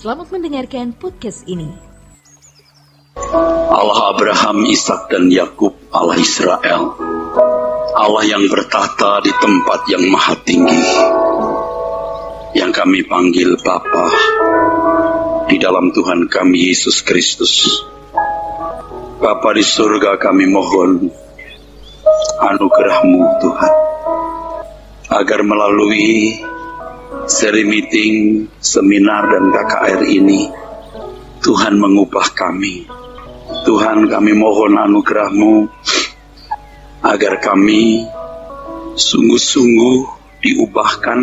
Selamat mendengarkan podcast ini. Allah Abraham, Ishak dan Yakub, Allah Israel, Allah yang bertahta di tempat yang maha tinggi, yang kami panggil Bapa di dalam Tuhan kami Yesus Kristus. Bapa di surga, kami mohon anugerah-Mu Tuhan, agar melalui seri meeting, seminar dan KKR ini, Tuhan mengubah kami. Tuhan, kami mohon anugerah-Mu agar kami sungguh-sungguh diubahkan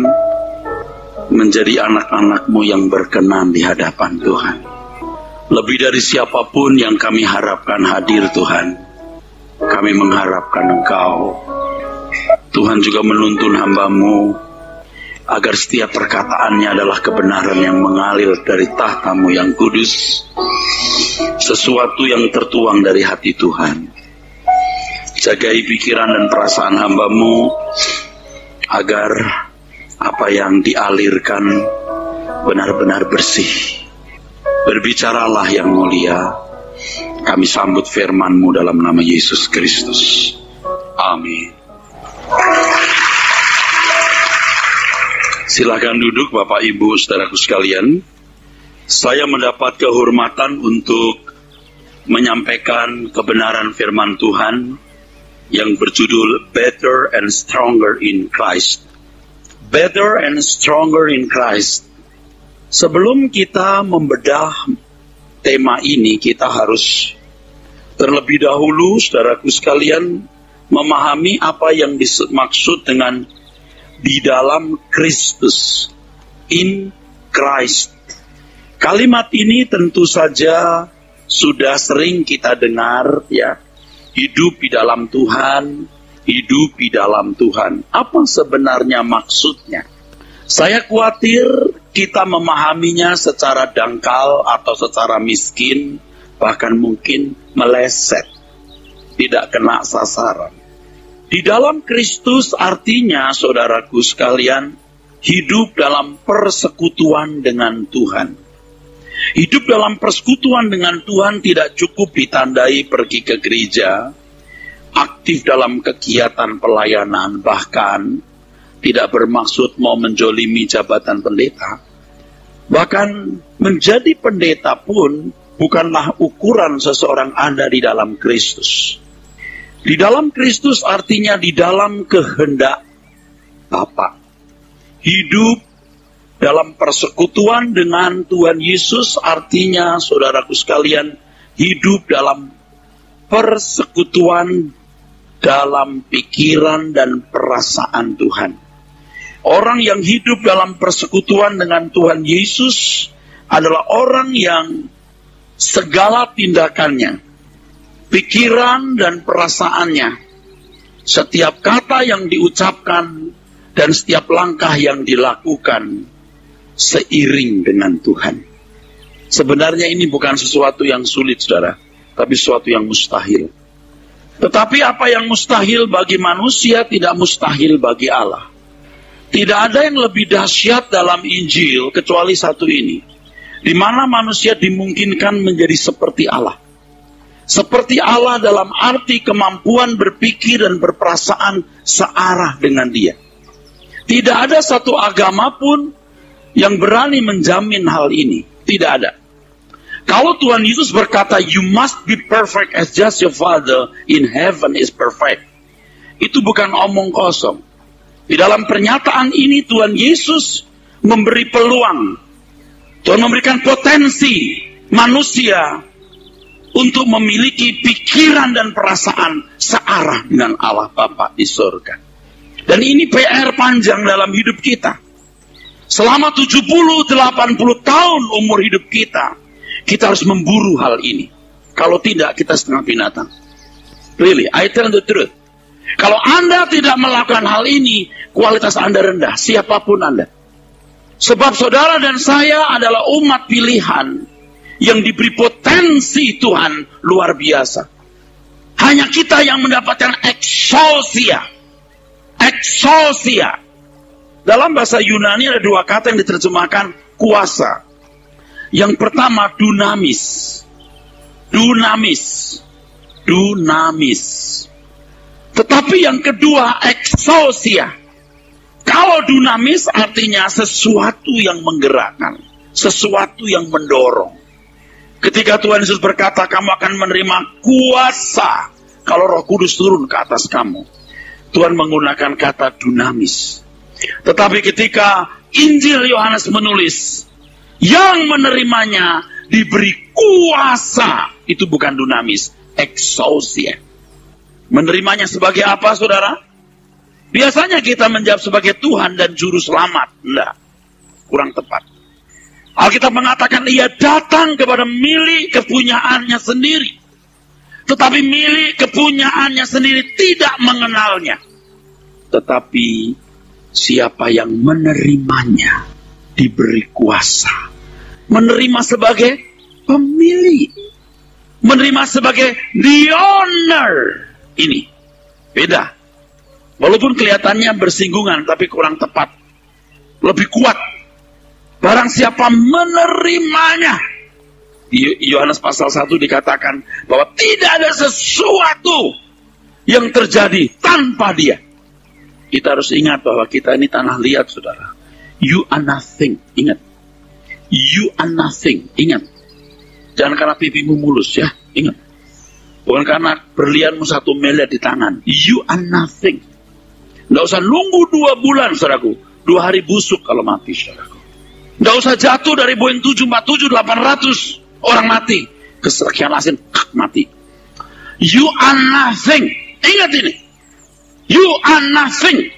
menjadi anak-anak-Mu yang berkenan di hadapan Tuhan. Lebih dari siapapun yang kami harapkan hadir Tuhan, kami mengharapkan Engkau. Tuhan juga menuntun hamba-Mu agar setiap perkataannya adalah kebenaran yang mengalir dari tahta-Mu yang kudus, sesuatu yang tertuang dari hati Tuhan. Jagai pikiran dan perasaan hamba-Mu, agar apa yang dialirkan benar-benar bersih. Berbicaralah yang mulia, kami sambut firman-Mu dalam nama Yesus Kristus. Amin. Silakan duduk Bapak Ibu saudaraku sekalian. Saya mendapat kehormatan untuk menyampaikan kebenaran firman Tuhan yang berjudul Better and Stronger in Christ. Better and Stronger in Christ. Sebelum kita membedah tema ini, kita harus terlebih dahulu saudaraku sekalian memahami apa yang dimaksud dengan di dalam Kristus, in Christ. Kalimat ini tentu saja sudah sering kita dengar, ya. Hidup di dalam Tuhan, hidup di dalam Tuhan. Apa sebenarnya maksudnya? Saya khawatir kita memahaminya secara dangkal atau secara miskin, bahkan mungkin meleset, tidak kena sasaran. Di dalam Kristus artinya, saudaraku sekalian, hidup dalam persekutuan dengan Tuhan. Hidup dalam persekutuan dengan Tuhan tidak cukup ditandai pergi ke gereja, aktif dalam kegiatan pelayanan, bahkan tidak bermaksud mau menjolimi jabatan pendeta. Bahkan menjadi pendeta pun bukanlah ukuran seseorang ada di dalam Kristus. Di dalam Kristus artinya di dalam kehendak Bapa. Hidup dalam persekutuan dengan Tuhan Yesus artinya, saudaraku sekalian, hidup dalam persekutuan dalam pikiran dan perasaan Tuhan. Orang yang hidup dalam persekutuan dengan Tuhan Yesus adalah orang yang segala tindakannya, pikiran dan perasaannya, setiap kata yang diucapkan dan setiap langkah yang dilakukan seiring dengan Tuhan. Sebenarnya ini bukan sesuatu yang sulit, saudara, tapi sesuatu yang mustahil. Tetapi apa yang mustahil bagi manusia tidak mustahil bagi Allah. Tidak ada yang lebih dahsyat dalam Injil kecuali satu ini, di mana manusia dimungkinkan menjadi seperti Allah. Seperti Allah dalam arti kemampuan berpikir dan berperasaan searah dengan Dia. Tidak ada satu agama pun yang berani menjamin hal ini. Tidak ada. Kalau Tuhan Yesus berkata, "You must be perfect as just your Father in heaven is perfect," itu bukan omong kosong. Di dalam pernyataan ini Tuhan Yesus memberi peluang. Tuhan memberikan potensi manusia untuk memiliki pikiran dan perasaan searah dengan Allah Bapa di surga. Dan ini PR panjang dalam hidup kita. Selama 70-80 tahun umur hidup kita, kita harus memburu hal ini. Kalau tidak, kita setengah binatang. Really, I tell the truth. Kalau Anda tidak melakukan hal ini, kualitas Anda rendah, siapapun Anda. Sebab saudara dan saya adalah umat pilihan yang diberi potensi Tuhan luar biasa. Hanya kita yang mendapatkan exousia. Exousia. Dalam bahasa Yunani ada dua kata yang diterjemahkan kuasa. Yang pertama dunamis. Dunamis. Dunamis. Tetapi yang kedua exousia. Kalau dunamis artinya sesuatu yang menggerakkan, sesuatu yang mendorong. Ketika Tuhan Yesus berkata, kamu akan menerima kuasa kalau Roh Kudus turun ke atas kamu, Tuhan menggunakan kata dunamis. Tetapi ketika Injil Yohanes menulis, yang menerimanya diberi kuasa, itu bukan dunamis, exousia. Menerimanya sebagai apa, saudara? Biasanya kita menjawab sebagai Tuhan dan Juru Selamat. Enggak, kurang tepat. Alkitab mengatakan ia datang kepada milik kepunyaannya sendiri. Tetapi milik kepunyaannya sendiri tidak mengenalnya. Tetapi siapa yang menerimanya diberi kuasa. Menerima sebagai pemilik. Menerima sebagai the owner. Ini beda. Walaupun kelihatannya bersinggungan, tapi kurang tepat. Lebih kuat. Barang siapa menerimanya. Di Yohanes pasal 1 dikatakan bahwa tidak ada sesuatu yang terjadi tanpa dia. Kita harus ingat bahwa kita ini tanah liat, saudara. You are nothing. Ingat. You are nothing. Ingat. Jangan karena pipimu mulus, ya. Ingat. Bukan karena berlianmu 1 miliar di tangan. You are nothing. Nggak usah nunggu 2 bulan, saudaraku. 2 hari busuk kalau mati, saudaraku. Nggak usah jatuh dari Boeing 747-800 orang mati. Kesekian asin, mati. You are nothing. Ingat ini. You are nothing.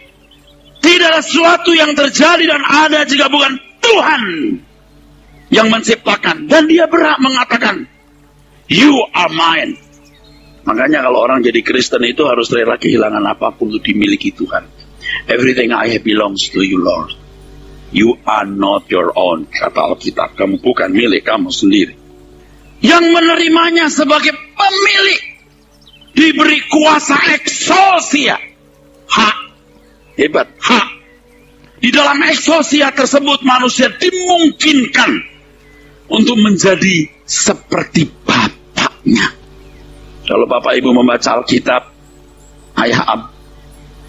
Tidak ada sesuatu yang terjadi dan ada jika bukan Tuhan yang menciptakan. Dan dia berhak mengatakan, you are mine. Makanya kalau orang jadi Kristen itu harus rela kehilangan apapun untuk dimiliki Tuhan. Everything I have belongs to you, Lord. You are not your own, kata Alkitab. Kamu bukan milik kamu sendiri. Yang menerimanya sebagai pemilik diberi kuasa exousia. Hak. Hebat. Hak. Di dalam exousia tersebut manusia dimungkinkan untuk menjadi seperti bapaknya. Kalau Bapak Ibu membaca Alkitab, ayah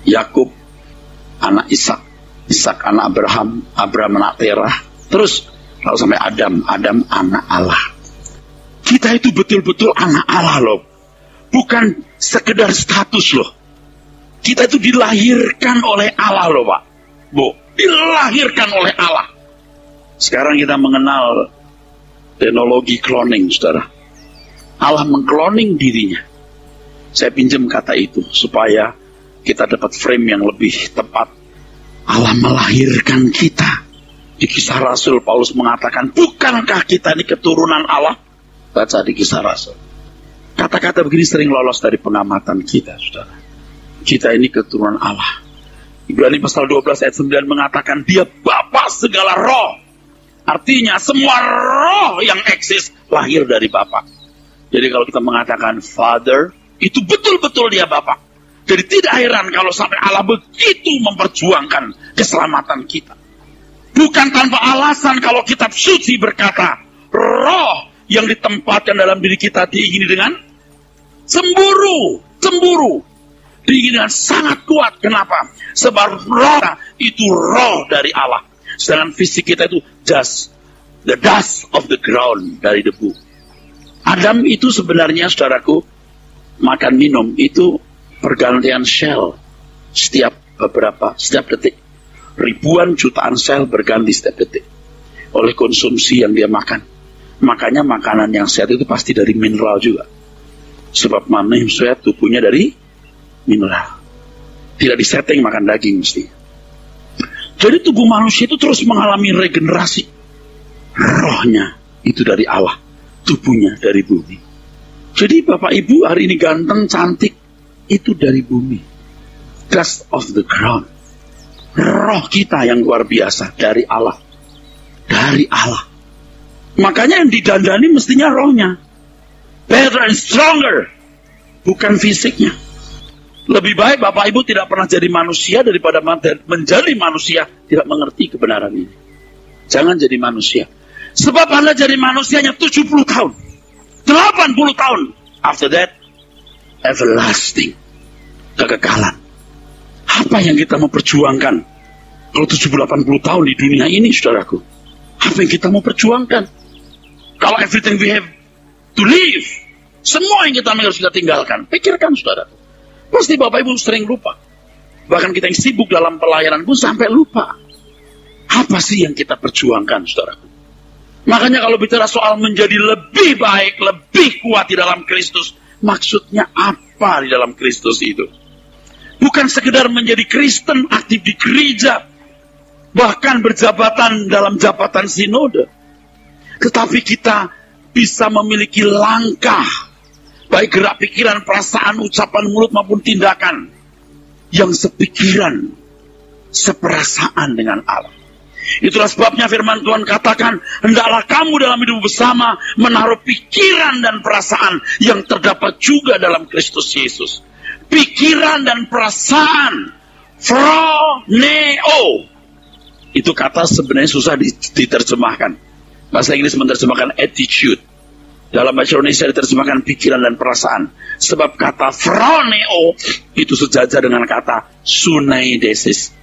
Yakub, anak Ishak, Ishak anak Abraham, Abraham anak Terah, terus lalu sampai Adam, Adam anak Allah. Kita itu betul-betul anak Allah loh, bukan sekedar status loh. Kita itu dilahirkan oleh Allah loh Pak, Bu, dilahirkan oleh Allah. Sekarang kita mengenal teknologi cloning, saudara. Allah mengkloning dirinya. Saya pinjam kata itu supaya kita dapat frame yang lebih tepat. Allah melahirkan kita. Di Kisah Rasul Paulus mengatakan, bukankah kita ini keturunan Allah? Baca di Kisah Rasul. Kata-kata begini sering lolos dari pengamatan kita, saudara. Kita ini keturunan Allah. Ibrani pasal 12 ayat 9 mengatakan, dia Bapa segala roh. Artinya semua roh yang eksis lahir dari Bapa. Jadi kalau kita mengatakan Father, itu betul-betul dia Bapa. Jadi tidak heran kalau sampai Allah begitu memperjuangkan keselamatan kita. Bukan tanpa alasan kalau kitab suci berkata, roh yang ditempatkan dalam diri kita diingini dengan cemburu. Diingini dengan sangat kuat. Kenapa? Sebab roh itu roh dari Allah. Sedangkan fisik kita itu just the dust of the ground, dari debu. Adam itu sebenarnya, saudaraku, makan minum itu pergantian sel setiap detik. Ribuan jutaan sel berganti setiap detik oleh konsumsi yang dia makan. Makanya makanan yang sehat itu pasti dari mineral juga. Sebab manusia tubuhnya dari mineral. Tidak disetting makan daging mesti. Jadi tubuh manusia itu terus mengalami regenerasi. Rohnya itu dari Allah. Tubuhnya dari bumi. Jadi Bapak Ibu hari ini ganteng, cantik, itu dari bumi. Dust of the ground. Roh kita yang luar biasa dari Allah. Dari Allah. Makanya yang didandani mestinya rohnya. Better and stronger. Bukan fisiknya. Lebih baik Bapak Ibu tidak pernah jadi manusia daripada menjadi manusia tidak mengerti kebenaran ini. Jangan jadi manusia. Sebab Anda jadi manusianya 70 tahun, 80 tahun. After that, everlasting, kekekalan. Apa yang kita mau perjuangkan? Kalau 70-80 tahun di dunia ini, saudaraku, apa yang kita mau perjuangkan? Kalau everything we have to live, semua yang kita harus kita tinggalkan. Pikirkan, saudaraku. Pasti Bapak Ibu sering lupa. Bahkan kita yang sibuk dalam pelayanan pun sampai lupa. Apa sih yang kita perjuangkan, saudaraku? Makanya kalau bicara soal menjadi lebih baik, lebih kuat di dalam Kristus, maksudnya apa di dalam Kristus itu? Bukan sekedar menjadi Kristen, aktif di gereja, bahkan berjabatan dalam jabatan sinode. Tetapi kita bisa memiliki langkah, baik gerak pikiran, perasaan, ucapan mulut maupun tindakan, yang sepikiran, seperasaan dengan Allah. Itulah sebabnya firman Tuhan katakan, hendaklah kamu dalam hidup bersama menaruh pikiran dan perasaan yang terdapat juga dalam Kristus Yesus. Pikiran dan perasaan, phroneo. Itu kata sebenarnya susah diterjemahkan. Bahasa Inggris menerjemahkan attitude. Dalam bahasa Indonesia diterjemahkan pikiran dan perasaan. Sebab kata phroneo itu sejajar dengan kata sunaidesis,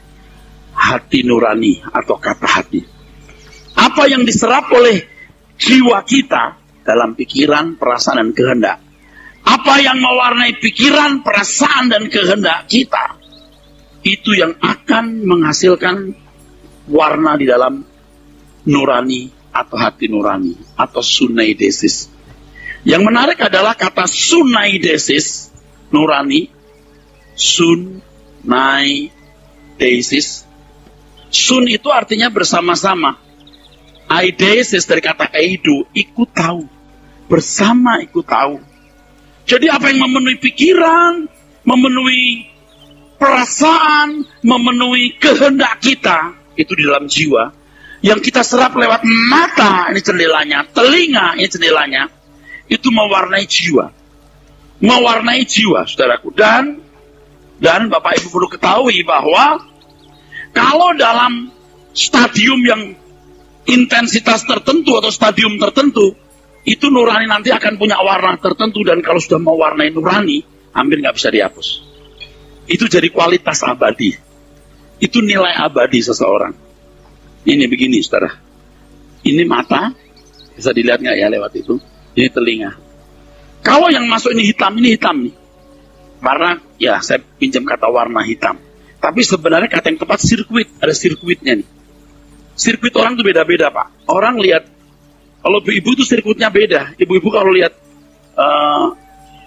hati nurani atau kata hati. Apa yang diserap oleh jiwa kita dalam pikiran, perasaan, dan kehendak. Apa yang mewarnai pikiran, perasaan, dan kehendak kita, itu yang akan menghasilkan warna di dalam nurani atau hati nurani atau sunaidesis. Yang menarik adalah kata sunaidesis, nurani, sunaidesis. Sun itu artinya bersama-sama. Aidesis dari kata eidu, ikut tahu. Bersama ikut tahu. Jadi apa yang memenuhi pikiran, memenuhi perasaan, memenuhi kehendak kita, itu di dalam jiwa. Yang kita serap lewat mata, ini jendelanya, telinga, ini jendelanya, itu mewarnai jiwa. Mewarnai jiwa, saudaraku. Dan Bapak Ibu perlu ketahui bahwa kalau dalam stadium yang intensitas tertentu atau stadium tertentu, itu nurani nanti akan punya warna tertentu, dan kalau sudah mewarnai nurani, hampir nggak bisa dihapus. Itu jadi kualitas abadi. Itu nilai abadi seseorang. Ini begini, saudara. Ini mata, bisa dilihat nggak ya lewat itu? Ini telinga. Kalau yang masuk ini hitam nih. Karena ya saya pinjam kata warna hitam. Tapi sebenarnya kata yang tepat sirkuit, ada sirkuitnya nih. Sirkuit orang itu beda-beda, Pak. Orang lihat, kalau ibu itu sirkuitnya beda. Ibu-ibu kalau lihat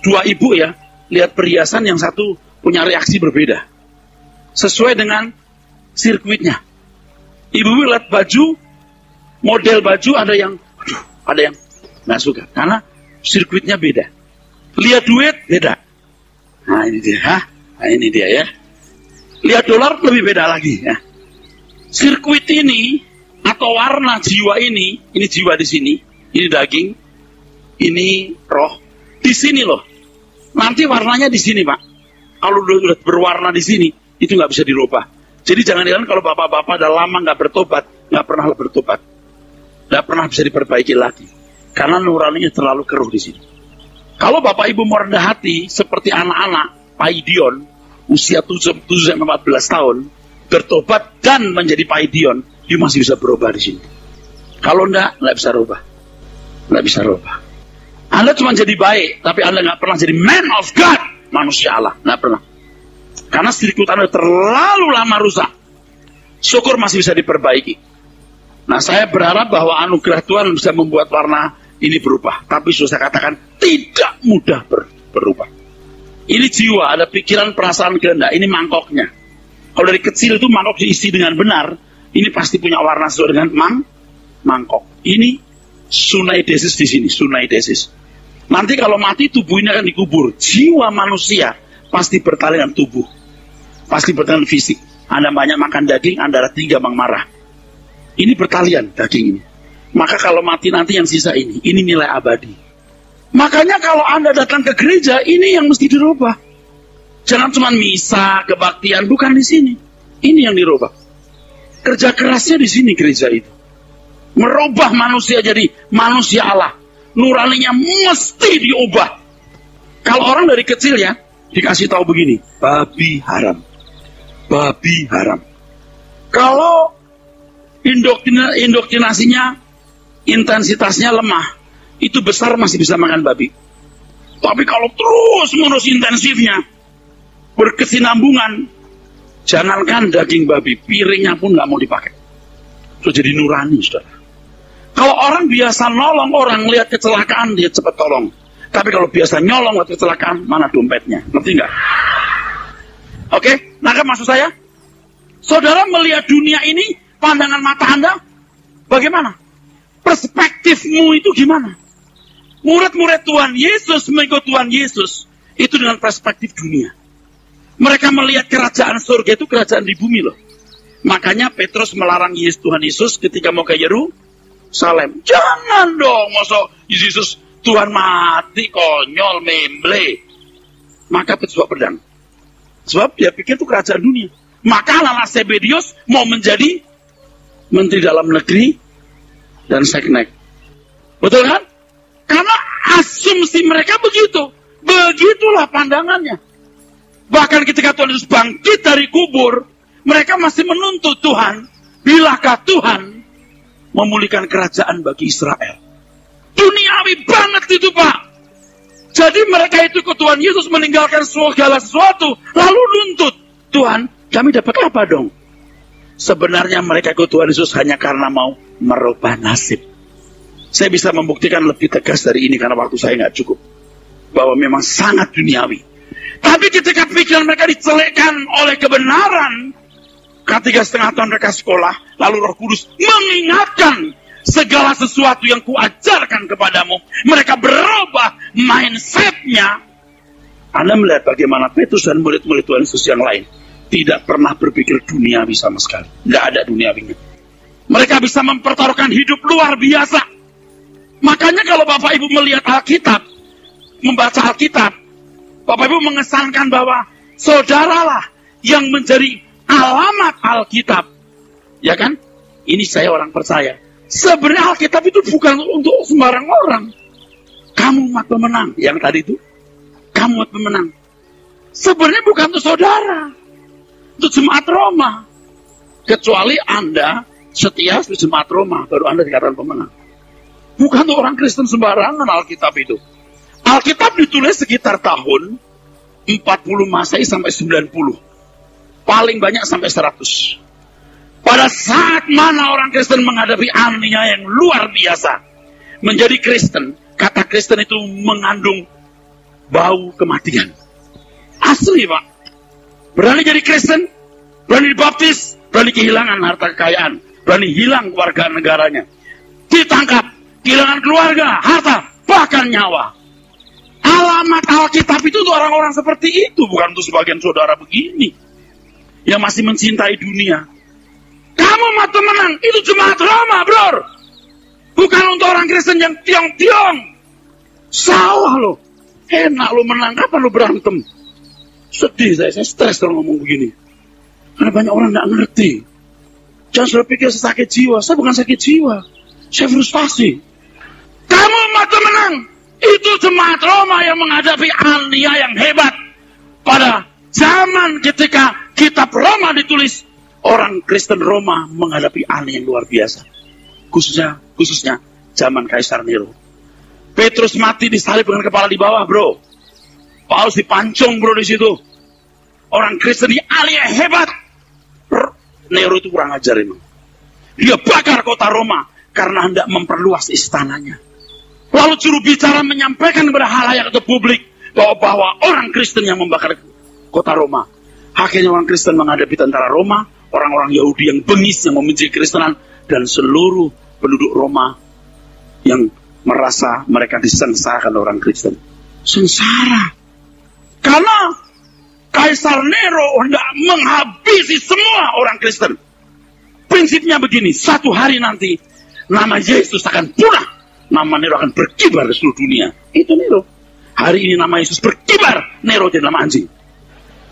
dua ibu ya, lihat perhiasan yang satu punya reaksi berbeda. Sesuai dengan sirkuitnya. Ibu lihat baju, model baju ada yang nggak suka. Karena sirkuitnya beda. Lihat duit, beda. Nah ini dia ya. Lihat dolar lebih beda lagi ya. Sirkuit ini atau warna jiwa ini jiwa di sini, ini daging, ini roh. Di sini loh. Nanti warnanya di sini, Pak. Kalau udah berwarna di sini, itu nggak bisa dirubah. Jadi jangan heran kalau bapak-bapak udah lama nggak bertobat, nggak pernah bertobat, nggak pernah bisa diperbaiki lagi, karena nuraninya terlalu keruh di sini. Kalau bapak ibu mau rendah hati seperti anak-anak paidion, usia 7-14 tahun, bertobat dan menjadi paidion, dia masih bisa berubah di sini. Kalau nggak bisa rubah. Nggak bisa rubah. Anda cuma jadi baik, tapi Anda nggak pernah jadi man of God, manusia Allah. Nggak pernah. Karena sirkuit Anda terlalu lama rusak. Syukur masih bisa diperbaiki. Nah, saya berharap bahwa anugerah Tuhan bisa membuat warna ini berubah. Tapi sudah saya katakan, tidak mudah berubah. Ini jiwa, ada pikiran, perasaan, kehendak. Ini mangkoknya. Kalau dari kecil itu mangkok diisi dengan benar, ini pasti punya warna sesuai dengan mangkok. Ini sunaidesis di sini, sunaidesis. Nanti kalau mati tubuh ini akan dikubur. Jiwa manusia pasti bertali dengan tubuh, pasti bertali dengan fisik. Anda banyak makan daging, Anda tinggi gampang marah. Ini bertalian daging ini. Maka kalau mati nanti yang sisa ini nilai abadi. Makanya kalau Anda datang ke gereja, ini yang mesti dirubah. Jangan cuma misa, kebaktian, bukan di sini. Ini yang dirubah. Kerja kerasnya di sini gereja itu. merubah manusia jadi manusia Allah. Nuraninya mesti diubah. Kalau orang dari kecil ya, dikasih tahu begini, babi haram. Babi haram. Kalau indoktrinasinya, intensitasnya lemah, itu besar masih bisa makan babi. Tapi kalau terus menerus intensifnya, berkesinambungan, jangankan daging babi, piringnya pun nggak mau dipakai. Itu jadi nurani, saudara. Kalau orang biasa nolong orang, lihat kecelakaan, dia cepat tolong. Tapi kalau biasa nyolong waktu kecelakaan, mana dompetnya? Ngerti nggak? Oke, nah kan maksud saya, saudara melihat dunia ini, pandangan mata Anda, bagaimana? Perspektifmu itu gimana? Murid-murid Tuhan Yesus, mengikut Tuhan Yesus, itu dengan perspektif dunia. Mereka melihat kerajaan surga itu kerajaan di bumi loh. Makanya Petrus melarang Tuhan Yesus ketika mau ke Yerusalem. Jangan dong, masa Yesus Tuhan mati, konyol, memble. Maka Petrus bawa pedang. Sebab dia pikir itu kerajaan dunia. Maka anak Sebedius mau menjadi menteri dalam negeri dan seknek. Betul kan? Karena asumsi mereka begitu. Begitulah pandangannya. Bahkan ketika Tuhan Yesus bangkit dari kubur, mereka masih menuntut Tuhan, bilakah Tuhan memulihkan kerajaan bagi Israel? Duniawi banget itu, Pak. Jadi mereka itu ke Tuhan Yesus meninggalkan segala sesuatu, lalu nuntut, Tuhan, kami dapat apa dong? Sebenarnya mereka ke Tuhan Yesus hanya karena mau merubah nasib. Saya bisa membuktikan lebih tegas dari ini karena waktu saya nggak cukup. Bahwa memang sangat duniawi. Tapi ketika pikiran mereka dicelekkan oleh kebenaran, ketika 3,5 tahun mereka sekolah, lalu Roh Kudus mengingatkan segala sesuatu yang kuajarkan kepadamu. Mereka berubah mindsetnya. Anda melihat bagaimana Petrus dan murid-murid Tuhan Yesus yang lain tidak pernah berpikir duniawi sama sekali. Tidak ada duniawinya. Mereka bisa mempertaruhkan hidup luar biasa. Makanya kalau Bapak Ibu melihat Alkitab, membaca Alkitab, Bapak Ibu mengesankan bahwa saudaralah yang menjadi alamat Alkitab. Ya kan? Ini saya orang percaya. Sebenarnya Alkitab itu bukan untuk sembarang orang. Kamu umat pemenang. Yang tadi itu, kamu umat pemenang. Sebenarnya bukan untuk saudara. Untuk jemaat Roma. Kecuali Anda setia di jemaat Roma, baru Anda dikatakan pemenang. Bukan untuk orang Kristen sembarangan Alkitab itu. Alkitab ditulis sekitar tahun 40 Masehi sampai 90. Paling banyak sampai 100. Pada saat mana orang Kristen menghadapi aniaya yang luar biasa. Menjadi Kristen, kata Kristen itu mengandung bau kematian. Asli, Pak. Berani jadi Kristen, berani dibaptis, berani kehilangan harta kekayaan, berani hilang warga negaranya. Ditangkap, kehilangan keluarga, harta, bahkan nyawa. Alamat Alkitab itu untuk orang-orang seperti itu, bukan untuk sebagian saudara begini yang masih mencintai dunia. Kamu umat pemenang, itu jemaat Roma, bro. Bukan untuk orang Kristen yang tiong-tiong. Salah lo. Enak lo menang, kapan lo berantem? Sedih saya stres kalau ngomong begini. Karena banyak orang gak ngerti. Jangan sudah pikir saya sakit jiwa. Saya bukan sakit jiwa. Saya frustasi. Kamu umat pemenang. Itu jemaat Roma yang menghadapi aniaya yang hebat. Pada zaman ketika kitab Roma ditulis, orang Kristen Roma menghadapi aniaya yang luar biasa. Khususnya zaman Kaisar Nero. Petrus mati disalib dengan kepala di bawah, bro. Paulus dipancung, bro, di situ. Orang Kristen di aniaya hebat. Nero itu kurang ajar emang. Dia bakar kota Roma karena hendak memperluas istananya. Lalu juru bicara menyampaikan kepada halayak atau publik bahwa orang Kristen yang membakar kota Roma. Akhirnya orang Kristen menghadapi tentara Roma, orang-orang Yahudi yang bengis yang membenci Kristenan, dan seluruh penduduk Roma yang merasa mereka disengsarakan orang Kristen. Sengsara. Karena Kaisar Nero hendak menghabisi semua orang Kristen. Prinsipnya begini, satu hari nanti nama Yesus akan punah. Nama Nero akan berkibar di seluruh dunia. Itu Nero. Hari ini nama Yesus berkibar, Nero jadi nama anjing.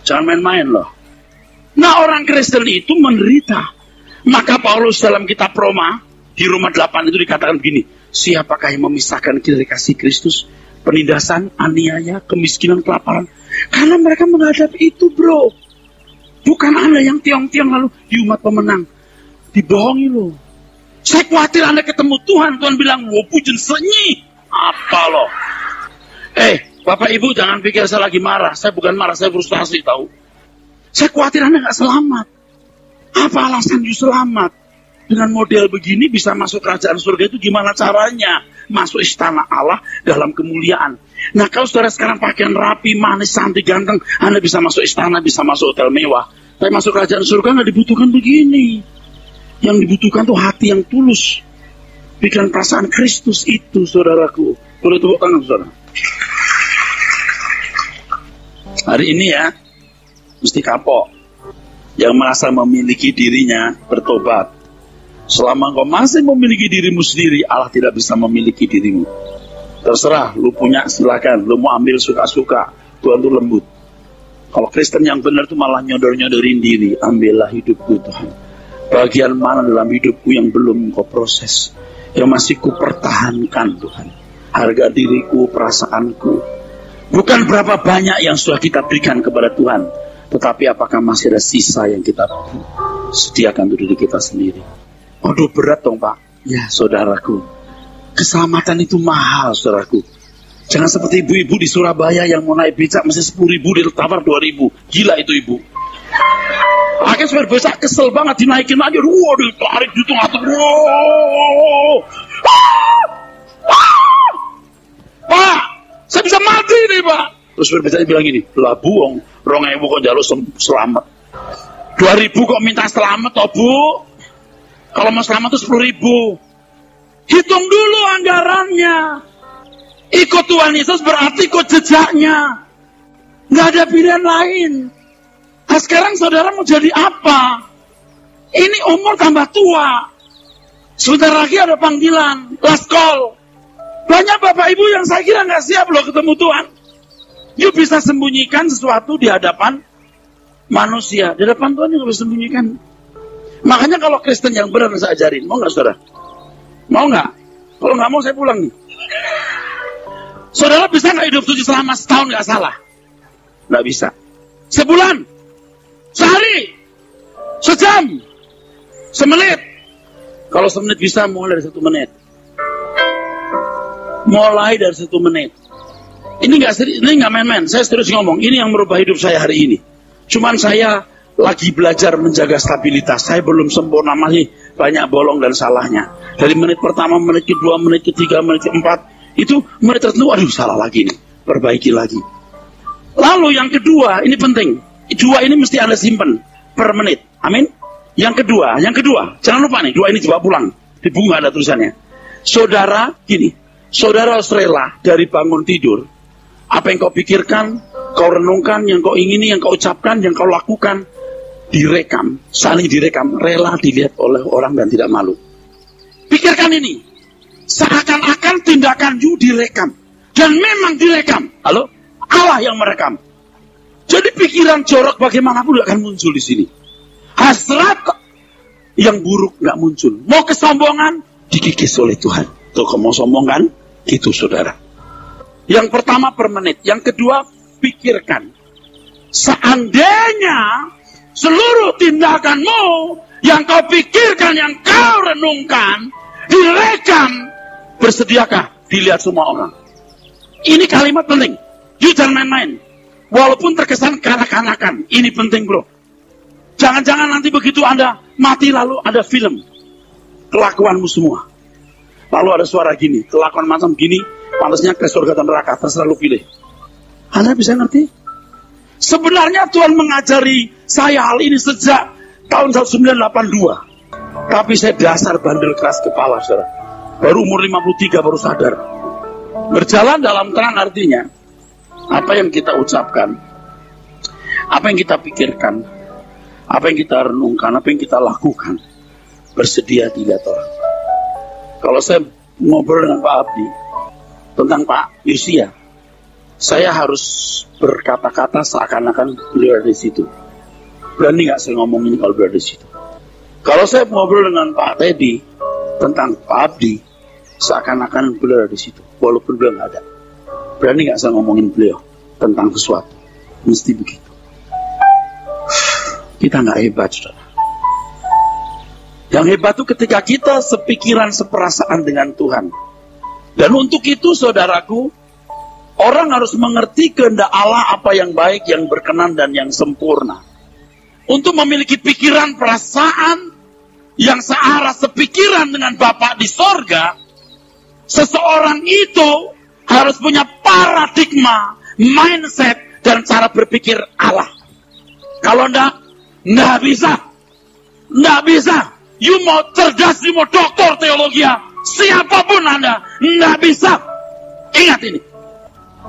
Jangan main-main loh. Nah, orang Kristen itu menderita. Maka Paulus dalam kitab Roma Di Roma 8 itu dikatakan begini, siapakah yang memisahkan kita dari kasih Kristus? Penindasan, aniaya, kemiskinan, kelaparan. Karena mereka menghadapi itu, bro. Bukan Anda yang tiong-tiong lalu di umat pemenang. Dibohongi loh. Saya khawatir Anda ketemu Tuhan. Tuhan bilang, wah pujen senyi. Apa loh? Bapak Ibu jangan pikir saya lagi marah. Saya bukan marah, saya frustasi tahu. Saya khawatir Anda gak selamat. Apa alasan you selamat? Dengan model begini bisa masuk kerajaan surga itu gimana caranya? Masuk istana Allah dalam kemuliaan. Nah kalau saudara sekarang pakaian rapi, manis, cantik, ganteng, Anda bisa masuk istana, bisa masuk hotel mewah. Tapi masuk kerajaan surga nggak dibutuhkan begini. Yang dibutuhkan tuh hati yang tulus. Pikiran perasaan Kristus itu, saudaraku. Boleh tepuk tangan, saudara. Hari ini ya, mesti kapok. Yang merasa memiliki dirinya bertobat. Selama engkau masih memiliki dirimu sendiri, Allah tidak bisa memiliki dirimu. Terserah, lu punya silakan, lu mau ambil suka-suka. Tuhan itu lembut. Kalau Kristen yang benar itu malah nyodor-nyodorin diri. Ambillah hidupku Tuhan. Bagian mana dalam hidupku yang belum engkau proses, yang masih ku pertahankan Tuhan. Harga diriku, perasaanku. Bukan berapa banyak yang sudah kita berikan kepada Tuhan, tetapi apakah masih ada sisa yang kita sediakan untuk diri kita sendiri. Aduh berat dong Pak. Ya saudaraku, keselamatan itu mahal saudaraku. Jangan seperti ibu-ibu di Surabaya yang mau naik becak mesti 10.000 ditawar 2.000. Gila itu ibu. Akhirnya supir becak kesel banget dinaikin aja. Waduh tarik di tengah tuh. Pak, saya bisa mati nih Pak. Terus supir becaknya bilang gini, lah buong, 2.000 kok jalur selamat. 2.000 kok minta selamat toh Bu. Kalau mau selamat itu 10.000. Hitung dulu anggarannya. Ikut Tuhan Yesus berarti ikut jejaknya. Nggak ada pilihan lain. Nah sekarang saudara mau jadi apa? Ini umur tambah tua. Sebentar lagi ada panggilan. Last call. Banyak bapak ibu yang saya kira nggak siap loh ketemu Tuhan. You bisa sembunyikan sesuatu di hadapan manusia. Di hadapan Tuhan you bisa sembunyikan. Makanya kalau Kristen yang benar saya ajarin, mau nggak saudara? Mau nggak? Kalau nggak mau saya pulang nih. Saudara bisa nggak hidup suci selama setahun nggak salah? Nggak bisa. Sebulan, sehari, sejam, semenit. Kalau semenit bisa, mulai dari 1 menit. Mulai dari 1 menit. Ini nggak main-main. Saya serius ngomong. Ini yang merubah hidup saya hari ini. Cuman saya lagi belajar menjaga stabilitas. Saya belum sempurna, masih banyak bolong dan salahnya. Dari menit pertama, menit kedua, menit ketiga, menit keempat, itu menit tertentu, aduh salah lagi nih, perbaiki lagi. Lalu yang kedua, ini penting. 2 ini mesti Anda simpen per menit. Amin. Yang kedua, jangan lupa nih, 2 ini coba pulang. Di buku ada tulisannya. Saudara, gini, saudara harus rela dari bangun tidur. Apa yang kau pikirkan, kau renungkan, yang kau ingini, yang kau ucapkan, yang kau lakukan, direkam, saling direkam, rela dilihat oleh orang dan tidak malu. Pikirkan ini, seakan-akan tindakan you direkam, dan memang direkam. Halo, Allah yang merekam. Jadi pikiran jorok bagaimanapun tidak akan muncul di sini. Hasrat yang buruk nggak muncul. Mau kesombongan dikikis oleh Tuhan. Tuh kamu mau sombong kan? Gitu saudara. Yang pertama per menit, yang kedua pikirkan. Seandainya seluruh tindakanmu yang kau pikirkan, yang kau renungkan, direkam, bersediakah dilihat semua orang? Ini kalimat penting. You jangan main-main. Walaupun terkesan kanak-kanakan, ini penting bro. Jangan-jangan nanti begitu Anda mati lalu ada film kelakuanmu semua. Lalu ada suara gini, kelakuan macam gini, pantasnya ke surga dan neraka, terserah lu pilih. Anda bisa ngerti? Sebenarnya Tuhan mengajari saya hal ini sejak tahun 1982. Tapi saya dasar bandel keras kepala, saudara. Baru umur 53 baru sadar. Berjalan dalam terang artinya, apa yang kita ucapkan, apa yang kita pikirkan, apa yang kita renungkan, apa yang kita lakukan, bersedia dilihat orang. Kalau saya ngobrol dengan Pak Abdi tentang Pak Yosia, saya harus berkata-kata seakan-akan beliau ada di situ. Berani nggak saya ngomong ini kalau beliau ada di situ? Kalau saya ngobrol dengan Pak Teddy tentang Pak Abdi, seakan-akan beliau di situ, walaupun beliau nggak ada. Berani nggak saya ngomongin beliau tentang sesuatu? Mesti begitu. Kita nggak hebat, saudara. Yang hebat itu ketika kita sepikiran, seperasaan dengan Tuhan. Dan untuk itu, saudaraku, orang harus mengerti kehendak Allah apa yang baik, yang berkenan, dan yang sempurna. Untuk memiliki pikiran, perasaan yang searah sepikiran dengan Bapa di sorga, seseorang itu harus punya paradigma, mindset, dan cara berpikir Allah. Kalau enggak bisa. Enggak bisa. You mau cerdas, you mau doktor teologi, siapapun Anda, enggak bisa. Ingat ini.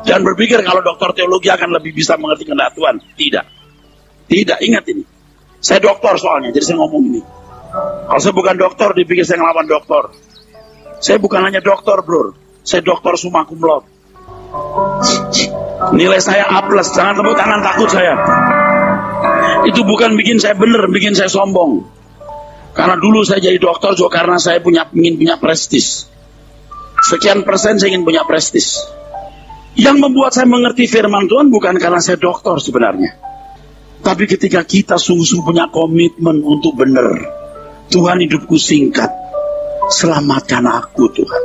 Jangan berpikir kalau doktor teologi akan lebih bisa mengerti kehendak Tuhan. Tidak. Tidak, ingat ini. Saya doktor soalnya, jadi saya ngomong ini. Kalau saya bukan doktor, dipikir saya ngelawan doktor. Saya bukan hanya doktor, bro. Saya doktor summa cum laude. Nilai saya A+, jangan tepuk tangan, takut saya. Itu bukan bikin saya benar, bikin saya sombong. Karena dulu saya jadi dokter juga karena saya ingin punya prestis. Sekian persen saya ingin punya prestis. Yang membuat saya mengerti firman Tuhan bukan karena saya dokter sebenarnya. Tapi ketika kita sungguh-sungguh punya komitmen untuk benar. Tuhan, hidupku singkat. Selamatkan aku, Tuhan.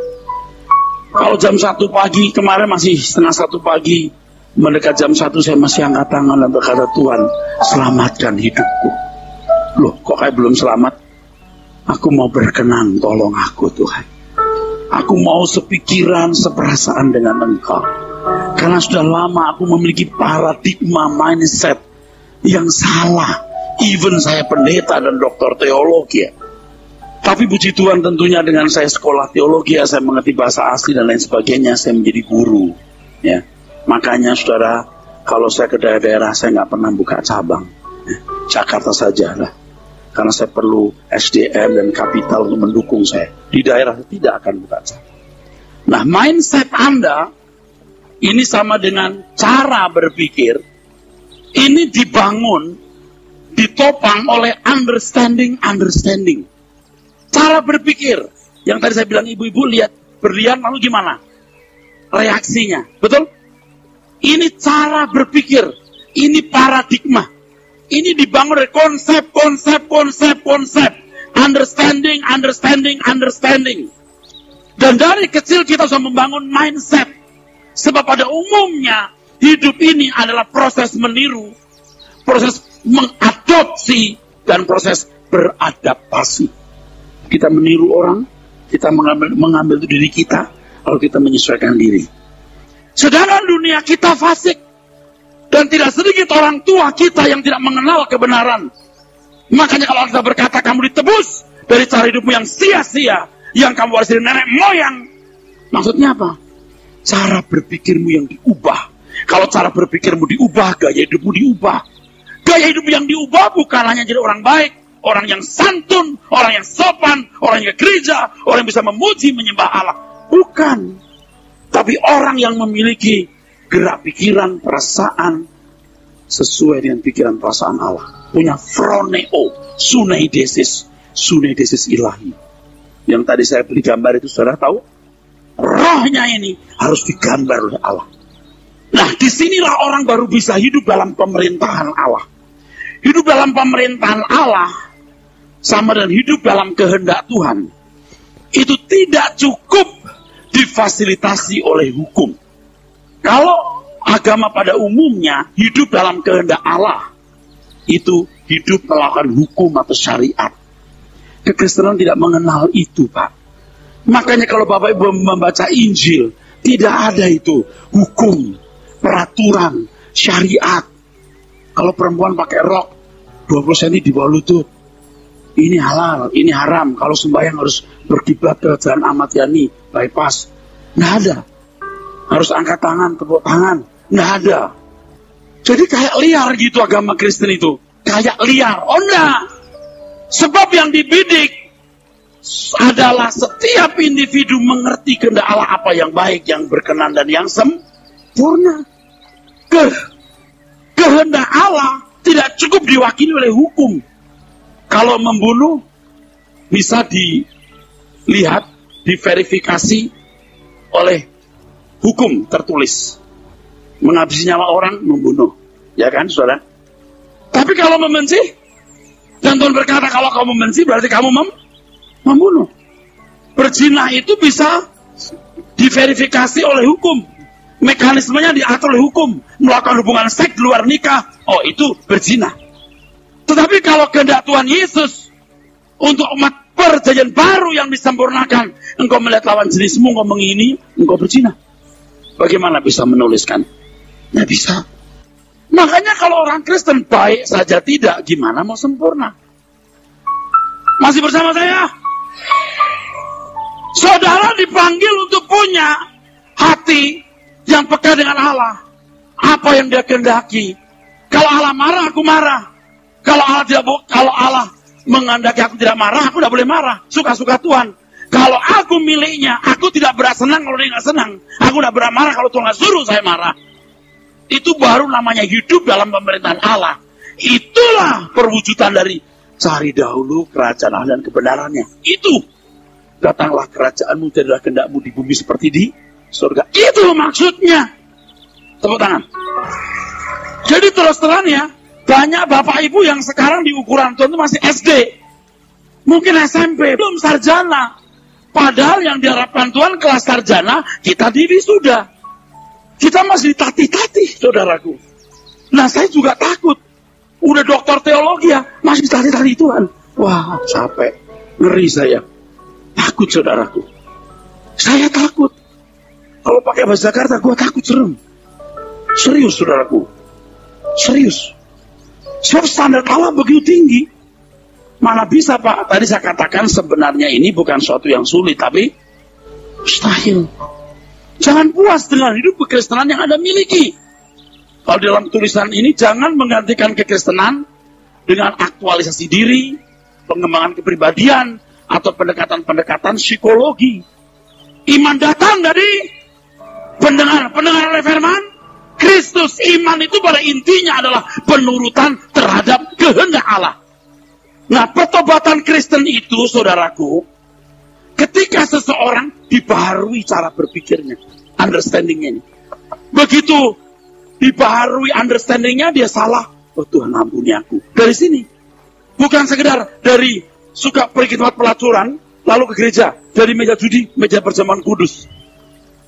Kalau jam 1 pagi, kemarin masih setengah 1 pagi, mendekat jam 1 saya masih angkat tangan dan berkata, Tuhan, selamatkan hidupku. Loh, kok kayak belum selamat? Aku mau berkenan, tolong aku, Tuhan. Aku mau sepikiran, seperasaan dengan Engkau. Karena sudah lama aku memiliki paradigma, mindset yang salah. Even saya pendeta dan doktor teologi. Tapi puji Tuhan tentunya dengan saya sekolah teologi, saya mengerti bahasa asli dan lain sebagainya, saya menjadi guru. Ya. Makanya saudara, kalau saya ke daerah-daerah, saya nggak pernah buka cabang. Ya. Jakarta saja lah. Karena saya perlu SDM dan kapital untuk mendukung saya. Di daerah tidak akan buka cabang. Nah, mindset Anda ini sama dengan cara berpikir. Ini dibangun, ditopang oleh understanding. Cara berpikir. Yang tadi saya bilang ibu-ibu lihat berlian lalu gimana? Reaksinya. Betul? Ini cara berpikir. Ini paradigma. Ini dibangun dari konsep. Understanding. Dan dari kecil kita sudah membangun mindset. Sebab pada umumnya, hidup ini adalah proses meniru, proses mengadopsi, dan proses beradaptasi. Kita meniru orang, kita mengambil itu diri kita, lalu kita menyesuaikan diri. Sedangkan dunia kita fasik. Dan tidak sedikit orang tua kita yang tidak mengenal kebenaran. Makanya kalau kita berkata kamu ditebus dari cara hidupmu yang sia-sia, yang kamu waris dari nenek moyang, maksudnya apa? Cara berpikirmu yang diubah. Kalau cara berpikirmu diubah, gaya hidupmu diubah. Gaya hidup yang diubah bukan hanya jadi orang baik, orang yang santun, orang yang sopan, orang yang ke gereja, orang yang bisa memuji, menyembah Allah. Bukan. Tapi orang yang memiliki gerak pikiran, perasaan sesuai dengan pikiran perasaan Allah. Punya phroneo, suneidesis ilahi. Yang tadi saya beri gambar itu saudara tahu? Rohnya ini harus digambar oleh Allah. Nah, disinilah orang baru bisa hidup dalam pemerintahan Allah. Hidup dalam pemerintahan Allah sama dengan hidup dalam kehendak Tuhan. Itu tidak cukup difasilitasi oleh hukum. Kalau agama pada umumnya hidup dalam kehendak Allah, itu hidup melakukan hukum atau syariat. Kekristenan tidak mengenal itu, Pak. Makanya kalau Bapak Ibu membaca Injil, tidak ada itu hukum, peraturan, syariat. Kalau perempuan pakai rok 20 cm di bawah lutut, ini halal, ini haram. Kalau sembahyang harus berkiblat ke Jalan Ahmad Yani, bypass. Nggak ada. Harus angkat tangan, tepuk tangan. Nggak ada. Jadi kayak liar gitu agama Kristen itu. Kayak liar. Oh enggak. Sebab yang dibidik adalah setiap individu mengerti kehendak Allah apa yang baik, yang berkenan, dan yang sempurna. Kehendak Allah tidak cukup diwakili oleh hukum. Kalau membunuh bisa lihat, diverifikasi oleh hukum tertulis. Menghabisi nyawa orang, membunuh. Ya kan, saudara? Tapi kalau membenci, dan Tuhan berkata kalau kamu membenci berarti kamu membunuh. Berzina itu bisa diverifikasi oleh hukum. Mekanismenya diatur oleh hukum. Melakukan hubungan seks di luar nikah, oh itu berzina. Tetapi kalau kehendak Tuhan Yesus untuk umat perjanjian baru yang disempurnakan, engkau melihat lawan jenismu, engkau mengingini, engkau berzina. Bagaimana bisa menuliskan? Nggak bisa. Makanya kalau orang Kristen baik saja tidak, gimana mau sempurna? Masih bersama saya? Saudara dipanggil untuk punya hati yang peka dengan Allah. Apa yang dia kehendaki. Kalau Allah marah, aku marah. Kalau Allah menghendaki aku tidak marah, aku tidak boleh marah. Suka-suka Tuhan. Kalau aku miliknya, aku tidak berat senang kalau dia nggak senang. Aku tidak berat marah kalau Tuhan nggak suruh saya marah. Itu baru namanya hidup dalam pemerintahan Allah. Itulah perwujudan dari cari dahulu kerajaan Allah dan kebenarannya. Itu. Datanglah kerajaanmu, jadilah kehendakmu di bumi seperti di surga. Itu maksudnya. Tepuk tangan. Jadi terus terang ya, banyak bapak ibu yang sekarang di ukuran Tuhan itu masih SD. Mungkin SMP, belum sarjana. Padahal yang diharapkan Tuhan kelas sarjana, kita diri sudah. Kita masih ditatih-tatih, saudaraku. Nah, saya juga takut. Udah doktor teologi ya, masih ditatih-tatih Tuhan. Wah, capek. Ngeri saya. Takut, saudaraku. Saya takut. Kalau pakai bahasa Jakarta, gue takut serem. Serius, saudaraku. Serius. Sebab standar Allah begitu tinggi. Mana bisa, Pak? Tadi saya katakan sebenarnya ini bukan suatu yang sulit, tapi mustahil. Jangan puas dengan hidup kekristenan yang Anda miliki. Kalau dalam tulisan ini, jangan menggantikan kekristenan dengan aktualisasi diri, pengembangan kepribadian, atau pendekatan-pendekatan psikologi. Iman datang dari pendengar oleh firman Kristus. Iman itu pada intinya adalah penurutan terhadap kehendak Allah. Nah, pertobatan Kristen itu, saudaraku, ketika seseorang dibaharui cara berpikirnya, understandingnya ini. Begitu dibaharui understandingnya, dia salah. Oh Tuhan, ampuni aku. Dari sini. Bukan sekedar dari suka pergi tempat pelacuran, lalu ke gereja. Dari meja judi, meja perjamuan kudus.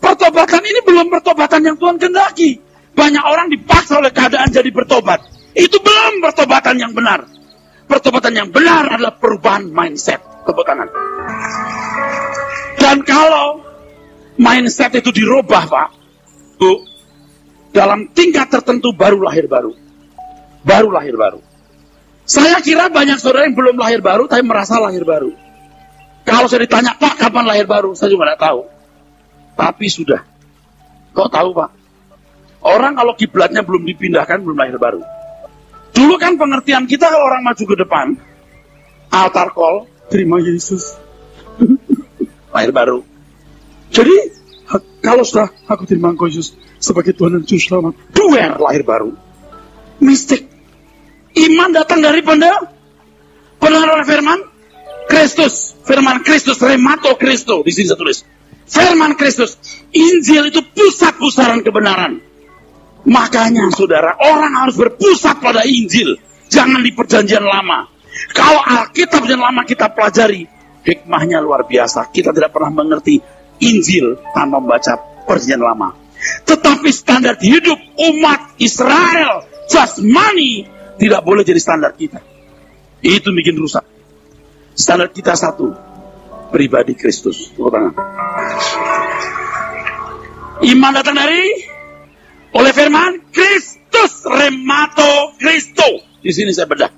Pertobatan ini belum pertobatan yang Tuhan kehendaki. Banyak orang dipaksa oleh keadaan jadi bertobat. Itu belum pertobatan yang benar. Pertobatan yang benar adalah perubahan mindset. Tepuk tangan. Dan kalau mindset itu dirubah, Pak, Bu, dalam tingkat tertentu baru lahir baru. Baru lahir baru. Saya kira banyak saudara yang belum lahir baru, tapi merasa lahir baru. Kalau saya ditanya, Pak, kapan lahir baru? Saya juga tidak tahu. Tapi sudah. Kok tahu, Pak? Orang kalau kiblatnya belum dipindahkan, belum lahir baru. Dulu kan pengertian kita kalau orang maju ke depan, altar call, terima Yesus. Lahir baru. Jadi, kalau sudah aku terima Engkau Yesus sebagai Tuhan dan Juru Selamat, duer lahir baru. Mistik. Iman datang dari pendengar firman Kristus. Firman Kristus, remato Kristo. Di sini saya tulis. Firman Kristus. Injil itu pusat-pusaran kebenaran. Makanya saudara, orang harus berpusat pada Injil. Jangan di perjanjian lama. Kalau Alkitab yang lama kita pelajari, hikmahnya luar biasa. Kita tidak pernah mengerti Injil tanpa membaca perjanjian lama. Tetapi standar hidup umat Israel, jasmani, tidak boleh jadi standar kita. Itu bikin rusak. Standar kita satu, pribadi Kristus. Iman datang dari oleh firman Kristus, remato Kristo. Di sini saya bedah.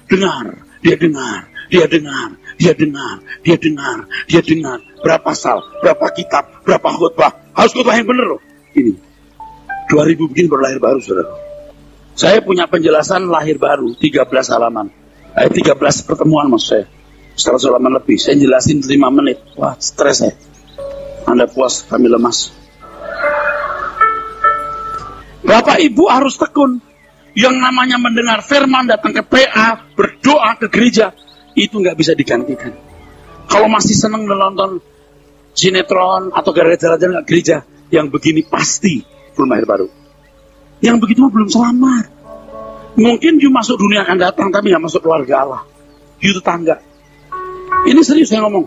Dengar, dia dengar, dia dengar, dia dengar, dia dengar, dia dengar. Berapa pasal, berapa kitab, berapa khutbah. Harus khutbah yang benar loh. Ini 2000 begini baru lahir baru, saudara. Saya punya penjelasan lahir baru 13 halaman. 13 pertemuan maksud saya. 100 halaman lebih. Saya jelasin 5 menit. Wah, stres saya. Anda puas, kami lemas. Bapak Ibu harus tekun. Yang namanya mendengar firman, datang ke PA, berdoa ke gereja, itu nggak bisa digantikan. Kalau masih seneng nonton sinetron atau gara-gara jalan-jalan ke gereja, yang begini pasti belum lahir baru. Yang begitu mah belum selamat. Mungkin you masuk dunia akan datang, tapi nggak masuk keluarga Allah. You tetangga. Ini serius saya ngomong.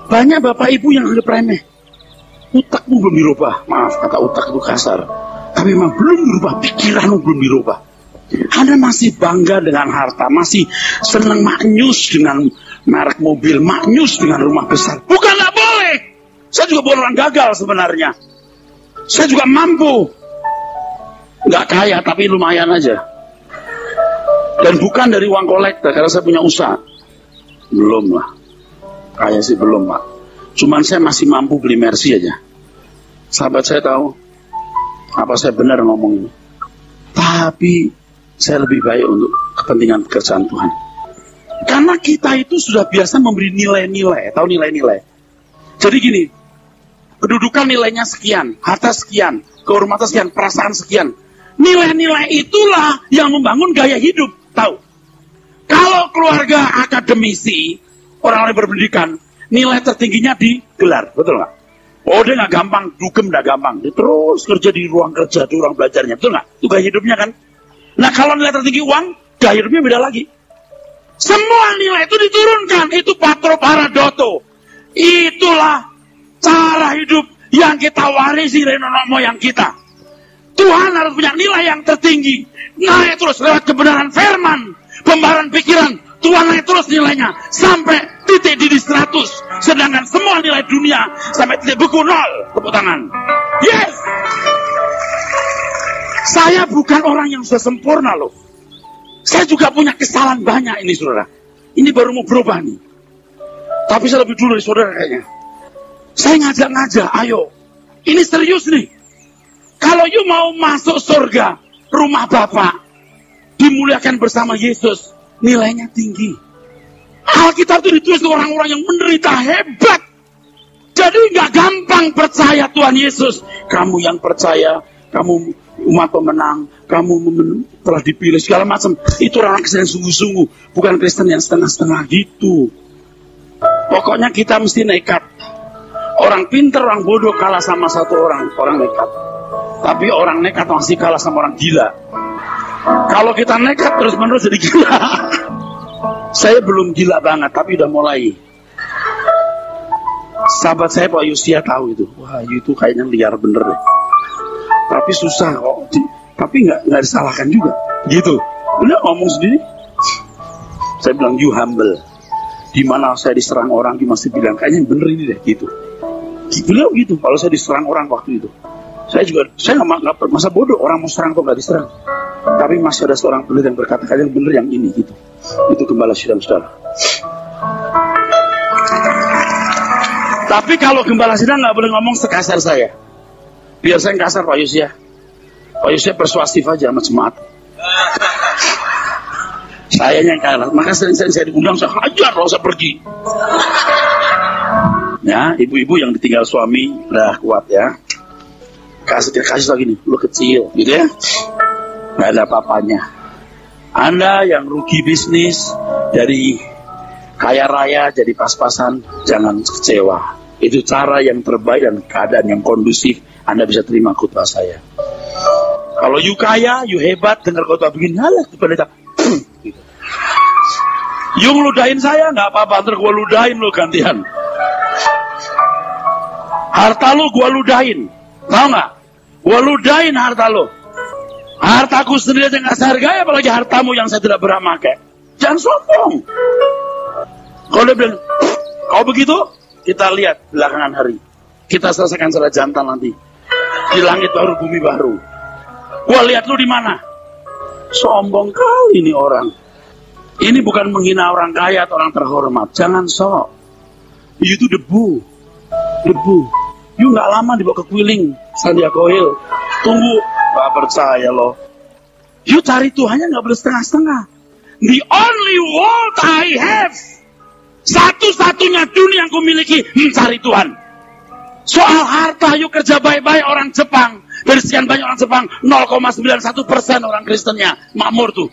Banyak bapak ibu yang anggap remeh. Utakmu belum dirubah. Maaf, kata utak itu kasar. Tapi memang belum dirubah, pikiranmu belum dirubah. Anda masih bangga dengan harta, masih senang maknyus dengan merek mobil, maknyus dengan rumah besar. Bukan nggak boleh. Saya juga bukan orang gagal sebenarnya. Saya juga mampu. Nggak kaya, tapi lumayan aja. Dan bukan dari uang kolektor, karena saya punya usaha. Belum lah. Kaya sih belum, Pak. Cuman saya masih mampu beli Mercy aja. Sahabat saya tahu apa saya benar ngomong ini. Tapi saya lebih baik untuk kepentingan pekerjaan Tuhan. Karena kita itu sudah biasa memberi nilai-nilai. Tahu nilai-nilai? Jadi gini, kedudukan nilainya sekian, harta sekian, kehormatan sekian, perasaan sekian. Nilai-nilai itulah yang membangun gaya hidup. Tahu? Kalau keluarga akademisi, orang-orang berpendidikan, nilai tertingginya di gelar, betul nggak? Oh, dia nggak gampang, dugem nggak gampang. Dia terus kerja di ruang kerja, di ruang belajarnya, betul nggak? Itu gaya hidupnya kan? Nah, kalau nilai tertinggi uang, gaya hidupnya beda lagi. Semua nilai itu diturunkan, itu patro paradoto. Itulah cara hidup yang kita warisi dari nenek moyang kita. Tuhan harus punya nilai yang tertinggi. Naik terus lewat kebenaran firman, pembaharan pikiran. Tuhan naik terus nilainya sampai titik didih 100. Sedangkan semua nilai dunia sampai titik buku 0. Tepuk tangan. Yes. Saya bukan orang yang sudah sempurna loh. Saya juga punya kesalahan banyak ini saudara. Ini baru mau berubah nih. Tapi saya lebih dulu dari saudara kayaknya. Saya ngajak-ngajak, ayo. Ini serius nih. Kalau you mau masuk surga, rumah Bapak, dimuliakan bersama Yesus, nilainya tinggi. Alkitab itu ditulis orang-orang yang menderita hebat. Jadi nggak gampang percaya Tuhan Yesus. Kamu yang percaya, kamu umat pemenang, kamu telah dipilih segala macam. Itu orang Kristen yang sungguh-sungguh, bukan Kristen yang setengah-setengah gitu. Pokoknya kita mesti nekat. Orang pintar, orang bodoh kalah sama satu orang nekat. Tapi orang nekat masih kalah sama orang gila. Kalau kita nekat terus-menerus jadi gila. Saya belum gila banget, tapi udah mulai. Sahabat saya Pak Yusia tahu itu. Wah, itu kayaknya liar bener deh. Tapi susah kok. Tapi nggak disalahkan juga. Gitu. Udah ngomong sendiri. Saya bilang you humble. Dimana saya diserang orang, dia masih bilang kayaknya bener ini deh. Gitu. Beliau gitu. Kalau saya diserang orang waktu itu, saya nggak masa bodoh orang mau serang atau nggak diserang. Tapi masih ada seorang pendeta yang berkata kayaknya bener yang ini gitu. Itu Gembala Sidang saudara. Tapi kalau Gembala Sidang nggak boleh ngomong sekasar saya. Biar saya kasar Pak Yusia. Pak Yusia persuasif aja sama jemaat. Saya yang kalah. Maka sering saya diundang, saya hajar kalau saya pergi. Ya, ibu-ibu yang ditinggal suami udah kuat ya. Kasih lagi nih, lu kecil, gitu ya. Nggak ada apa-apanya. Anda yang rugi bisnis dari kaya raya jadi pas-pasan, jangan kecewa. Itu cara yang terbaik dan keadaan yang kondusif. Anda bisa terima khotbah saya. Kalau you kaya, you hebat, dengar khotbah begini, halah, pendeta. Gitu. You ngeludahin saya, nggak apa-apa, ntar gue ludahin lo gantian. Harta lo gue ludahin, tahu nggak? Gue ludahin harta lo. Hartaku sendiri aja nggak sehargai, apalagi hartamu yang saya tidak berhak pakai. Jangan sombong. Kalau dia bilang, kau begitu, kita lihat belakangan hari. Kita selesaikan secara jantan nanti. Di langit baru, bumi baru. Gua lihat lu di mana? Sombong kali ini orang. Ini bukan menghina orang kaya atau orang terhormat. Jangan sok. Itu debu. You nggak lama dibawa ke Kwiling, Sandiago Hill. Tunggu. Gak percaya loh. You cari Tuhannya nggak boleh setengah-setengah. The only world I have. Satu-satunya dunia yang kumiliki mencari Tuhan. Soal harta, you kerja baik-baik orang Jepang. Dari sekian banyak orang Jepang, 0,91% orang Kristennya makmur tuh.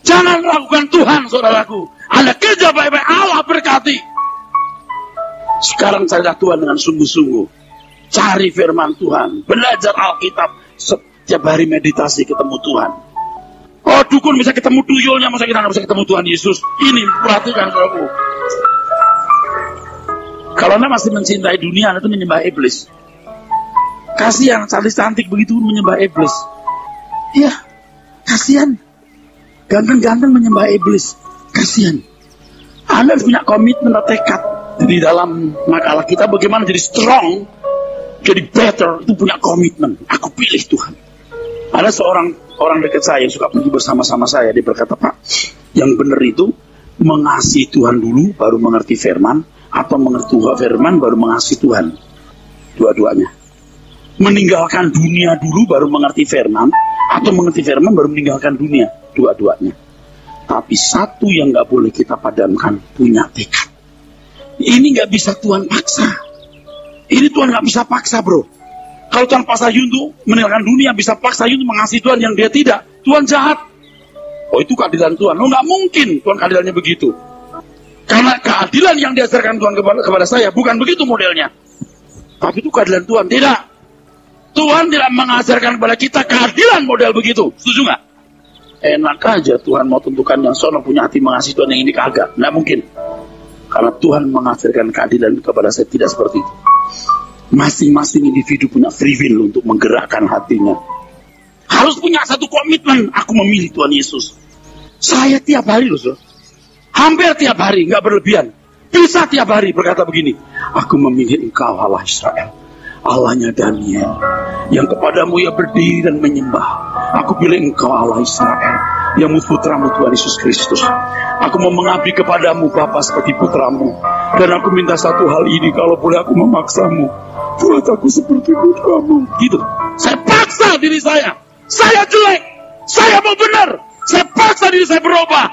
Jangan lakukan Tuhan, saudaraku. Anda kerja baik-baik, Allah berkati. Sekarang carilah Tuhan dengan sungguh-sungguh. Cari firman Tuhan, belajar Alkitab, setiap hari meditasi ketemu Tuhan. Oh, dukun bisa ketemu tuyulnya, masa kita nggak bisa ketemu Tuhan Yesus? Ini perhatikan saudaraku. Kalau Anda masih mencintai dunia, Anda itu menyembah iblis. Kasihan, cantik-cantik begitu menyembah iblis. Iya, kasihan. Ganteng-ganteng menyembah iblis. Kasihan. Anda harus punya komitmen atau tekad. Di dalam makalah kita bagaimana jadi strong, jadi better, itu punya komitmen. Aku pilih Tuhan. Ada seorang orang dekat saya yang suka pergi bersama-sama saya. Dia berkata, Pak, yang benar itu mengasihi Tuhan dulu, baru mengerti firman, atau mengerti firman, baru mengasihi Tuhan. Dua-duanya. Meninggalkan dunia dulu, baru mengerti firman, atau mengerti firman, baru meninggalkan dunia. Dua-duanya. Tapi satu yang gak boleh kita padamkan, punya tekad. Ini gak bisa Tuhan paksa. Ini Tuhan gak bisa paksa, bro. Kalau Tuhan paksa Yuntu meninggalkan dunia, bisa paksa Yuntu mengasihi Tuhan yang dia tidak. Tuhan jahat. Oh, itu keadilan Tuhan. Oh, gak mungkin Tuhan keadilannya begitu. Karena keadilan yang diajarkan Tuhan kepada saya bukan begitu modelnya. Tapi itu keadilan Tuhan. Tidak. Tuhan tidak mengajarkan kepada kita keadilan model begitu. Setuju gak? Enak aja Tuhan mau tentukan yang sono punya hati mengasihi Tuhan, yang ini kagak. Nggak mungkin. Karena Tuhan mengajarkan keadilan kepada saya tidak seperti itu. Masing-masing individu punya free will untuk menggerakkan hatinya. Harus punya satu komitmen. Aku memilih Tuhan Yesus. Saya tiap hari loh, hampir tiap hari, nggak berlebihan. Bisa tiap hari berkata begini, aku memilih Engkau Allah Israel, Allahnya Daniel, yang kepadamu ia berdiri dan menyembah. Aku pilih Engkau Allah Israel, yang putramu Tuhan Yesus Kristus. Aku mau mengabdi kepadamu Bapa seperti putramu. Dan aku minta satu hal ini, kalau boleh aku memaksamu, buat aku seperti putramu. Gitu. Saya paksa diri saya. Saya jelek. Saya mau benar. Saya paksa diri saya berubah.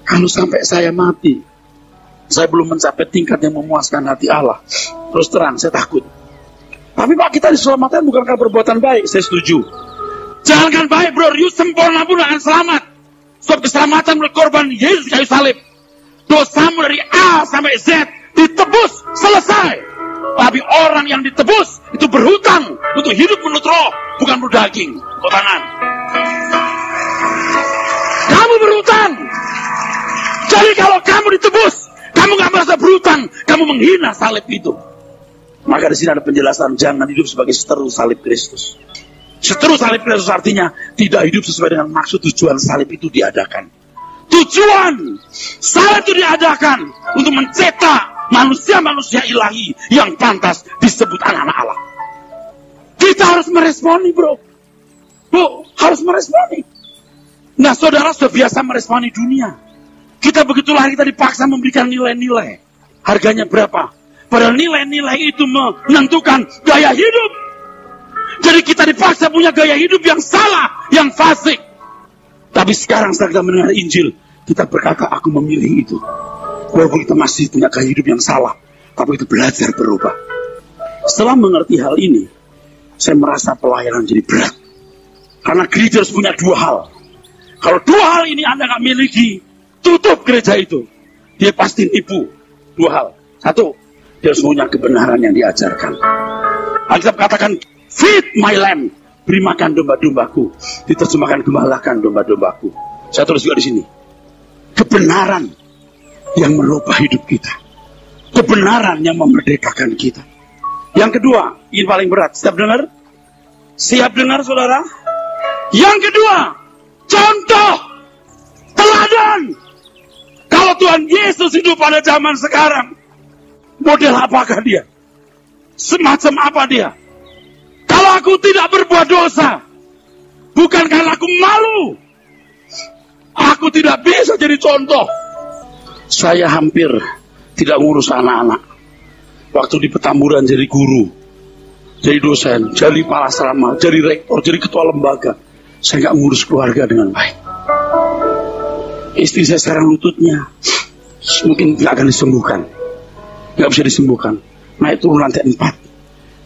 Kalau sampai saya mati, saya belum mencapai tingkat yang memuaskan hati Allah. Terus terang, saya takut. Tapi Pak, kita diselamatkan bukan karena perbuatan baik. Saya setuju. Jalankan baik, bro. You sempurna pun akan selamat. Sebab keselamatan melalui korban Yesus kayu salib. Dosamu dari A sampai Z ditebus, selesai. Tapi orang yang ditebus itu berhutang untuk hidup menurut roh, bukan menurut daging. Kau tangan. Kamu berhutang. Jadi kalau kamu ditebus, kamu gak merasa berhutang, kamu menghina salib itu. Maka di sini ada penjelasan, jangan hidup sebagai seteru salib Kristus. Seteru salib Kristus artinya tidak hidup sesuai dengan maksud tujuan salib itu diadakan. Tujuan salib itu diadakan untuk mencetak manusia-manusia ilahi yang pantas disebut anak-anak Allah. Kita harus meresponi, bro. Bu, harus meresponi. Nah, saudara sudah biasa meresponi dunia. Kita begitu lahir, kita dipaksa memberikan nilai-nilai. Harganya berapa? Padahal nilai-nilai itu menentukan gaya hidup. Jadi kita dipaksa punya gaya hidup yang salah, yang fasik. Tapi sekarang setelah kita mendengar Injil, kita berkata, aku memilih itu. Walaupun kita masih punya gaya hidup yang salah, tapi kita belajar berubah. Setelah mengerti hal ini, saya merasa pelayanan jadi berat. Karena gereja harus punya dua hal. Kalau dua hal ini Anda nggak miliki, tutup gereja itu. Dia pasti tipu. Dua hal. Satu, dia harus punya kebenaran yang diajarkan. Alkitab katakan, feed my lamb, beri makan domba-dombaku. Diterjemahkan, gembalakan domba-dombaku. Saya tulis juga di sini. Kebenaran yang merubah hidup kita. Kebenaran yang memerdekakan kita. Yang kedua, ini paling berat. Siap dengar? Siap dengar, saudara? Yang kedua, contoh, teladan. Kalau Tuhan Yesus hidup pada zaman sekarang, model apakah dia? Semacam apa dia? Kalau aku tidak berbuat dosa, bukan karena aku malu, aku tidak bisa jadi contoh. Saya hampir tidak ngurus anak-anak. Waktu di Petamburan jadi guru, jadi dosen, jadi kepala asrama, jadi rektor, jadi ketua lembaga. Saya nggak ngurus keluarga dengan baik. Istri saya sekarang lututnya mungkin nggak akan disembuhkan, nggak bisa disembuhkan. Naik turun lantai 4.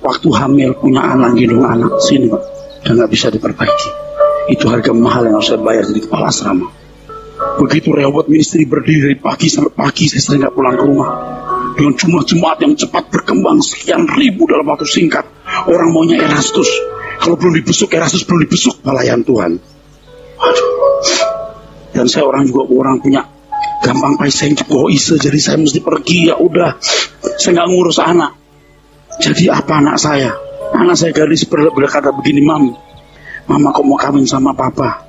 Waktu hamil punya anak, gendong anak, sini Pak, dan nggak bisa diperbaiki. Itu harga mahal yang harus saya bayar jadi kepala asrama. Begitu rewot ministry berdiri dari pagi sampai pagi, saya sering nggak pulang ke rumah. Dengan jumlah jemaat yang cepat berkembang sekian ribu dalam waktu singkat. Orang maunya Erastus. Kalau belum dibesuk Erastus, belum dibesuk pelayan Tuhan. Waduh. Dan saya orang punya gampang paiseng egois, jadi saya mesti pergi. Ya udah, saya nggak ngurus anak. Jadi apa anak saya? Anak saya gadis berkata begini, Mama kok mau kawin sama papa?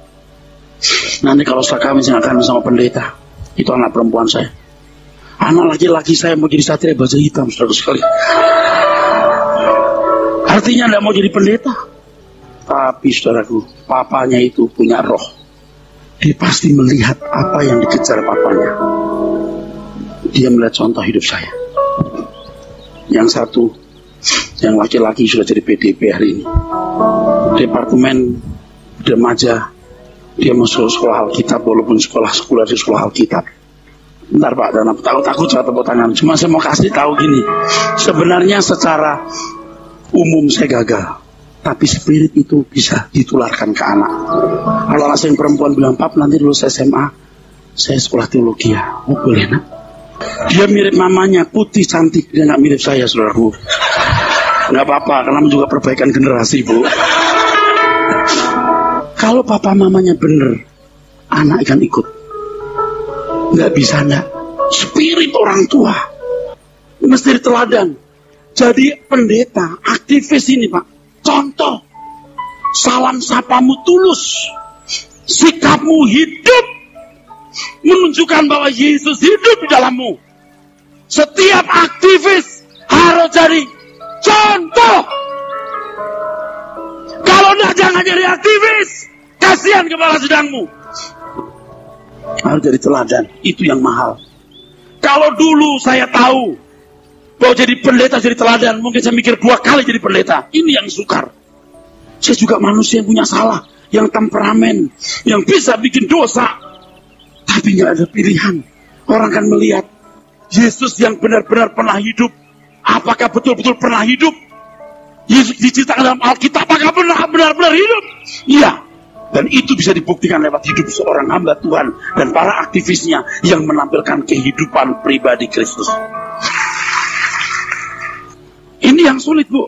Nanti kalau saya kawin, saya akan sama pendeta. Itu anak perempuan saya. Anak laki-laki saya mau jadi satria baja hitam, saudara sekali. Artinya tidak mau jadi pendeta. Tapi saudaraku, papanya itu punya roh. Dia pasti melihat apa yang dikejar papanya. Dia melihat contoh hidup saya. Yang satu, yang laki-laki sudah jadi PDP hari ini. Departemen remaja, dia masuk sekolah Alkitab, walaupun sekolah di sekolah Alkitab. Bentar Pak, dan takut saya tepuk tangan. Cuma saya mau kasih tahu gini, sebenarnya secara umum saya gagal, tapi spirit itu bisa ditularkan ke anak. Kalau anak saya yang perempuan bilang, Pap nanti lulus SMA, saya sekolah teologi ya. Oh boleh nak. Dia mirip mamanya, putih cantik, dia nggak mirip saya, saudaraku. Nggak apa-apa, karena juga perbaikan generasi, Bu. Kalau papa mamanya bener, anak akan ikut. Nggak bisa enggak. Spirit orang tua mesti diteladan. Jadi pendeta, aktivis ini Pak, contoh. Salam sapamu tulus, sikapmu hidup, menunjukkan bahwa Yesus hidup di dalammu. Setiap aktivis harus jadi contoh. Kalau enggak, jangan jadi aktivis. Kasihan kepala sedangmu. Harus jadi teladan. Itu yang mahal. Kalau dulu saya tahu bahwa jadi pendeta jadi teladan, mungkin saya mikir 2 kali jadi pendeta. Ini yang sukar. Saya juga manusia yang punya salah, yang temperamen, yang bisa bikin dosa, tapi nggak ada pilihan. Orang kan melihat Yesus yang benar-benar pernah hidup. Apakah betul-betul pernah hidup? Yesus diceritakan dalam Alkitab, apakah benar-benar hidup? Iya. Dan itu bisa dibuktikan lewat hidup seorang hamba Tuhan dan para aktivisnya yang menampilkan kehidupan pribadi Kristus. Ini yang sulit, Bu.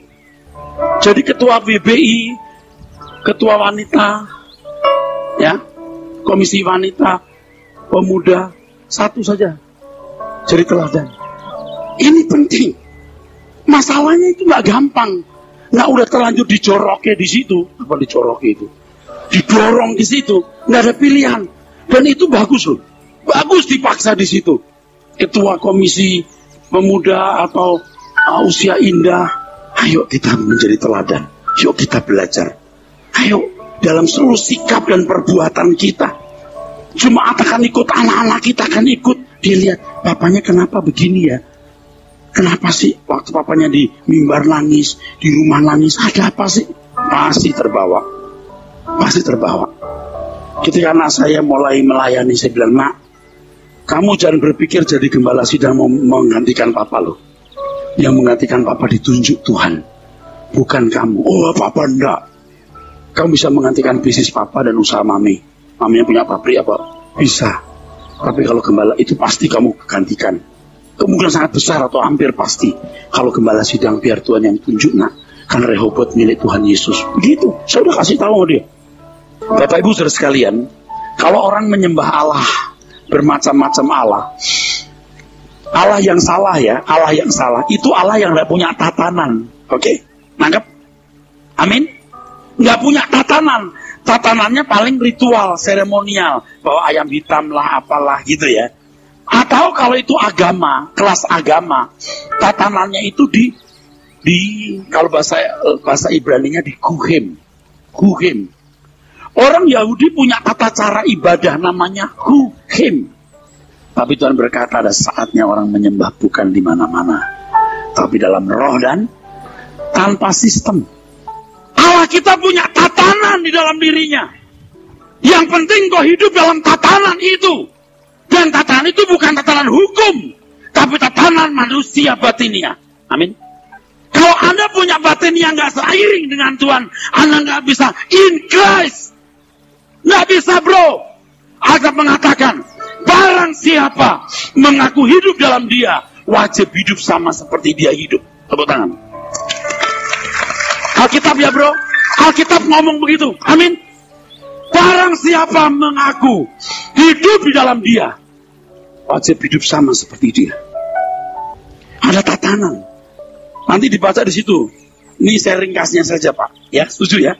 Jadi ketua BBI, ketua wanita, ya, komisi wanita, pemuda, satu saja jadi teladan. Ini penting. Masalahnya itu nggak gampang. Nggak udah terlanjur dijoroknya di situ. Apa dijoroknya itu? Didorong di situ, nggak ada pilihan, dan itu bagus loh, bagus dipaksa di situ. Ketua komisi pemuda atau usia indah, ayo kita menjadi teladan, yuk kita belajar, ayo dalam seluruh sikap dan perbuatan kita. Jemaat akan ikut, anak-anak kita akan ikut. Dilihat bapaknya kenapa begini ya, kenapa sih waktu papanya di mimbar nangis, di rumah nangis, ada apa sih? Pasti terbawa. Ketika anak saya mulai melayani, saya bilang, Nak, kamu jangan berpikir jadi gembala sidang mau menggantikan papa loh. Yang menggantikan papa ditunjuk Tuhan, bukan kamu. Oh papa enggak. Kamu bisa menggantikan bisnis papa dan usaha mami. Maminya punya pabrik apa? Bisa. Tapi kalau gembala itu pasti kamu gantikan. Kemungkinan sangat besar atau hampir pasti. Kalau gembala sidang biar Tuhan yang tunjuk, Nak. Karena Rehobot milik Tuhan Yesus. Begitu. Saya udah kasih tahu dia. Bapak Ibu saudara sekalian, kalau orang menyembah Allah, bermacam-macam Allah yang salah ya, Allah yang salah, itu Allah yang tidak punya tatanan. Oke? Nangkep? Amin? Nggak punya tatanan. Tatanannya paling ritual, seremonial, bawa ayam hitam lah, apalah gitu ya. Atau kalau itu agama, kelas agama, tatanannya itu di kalau bahasa Ibraninya di Guhem. Orang Yahudi punya tata cara ibadah namanya Guhem. Tapi Tuhan berkata ada saatnya orang menyembah bukan di mana-mana, tapi dalam roh dan tanpa sistem. Allah kita punya tatanan di dalam dirinya. Yang penting kau hidup dalam tatanan itu. Dan tatanan itu bukan tatanan hukum, tapi tatanan manusia batinia. Amin. Kalau Anda punya batin yang gak seiring dengan Tuhan, Anda gak bisa in Christ. Gak bisa, bro. Alkitab mengatakan, barang siapa mengaku hidup dalam dia, wajib hidup sama seperti dia hidup. Tepuk tangan. Alkitab ya bro, Alkitab ngomong begitu. Amin. Barang siapa mengaku hidup di dalam dia, wajib hidup sama seperti dia. Ada tatanan. Nanti dibaca di situ. Ini saya ringkasnya saja Pak. Ya, setuju ya?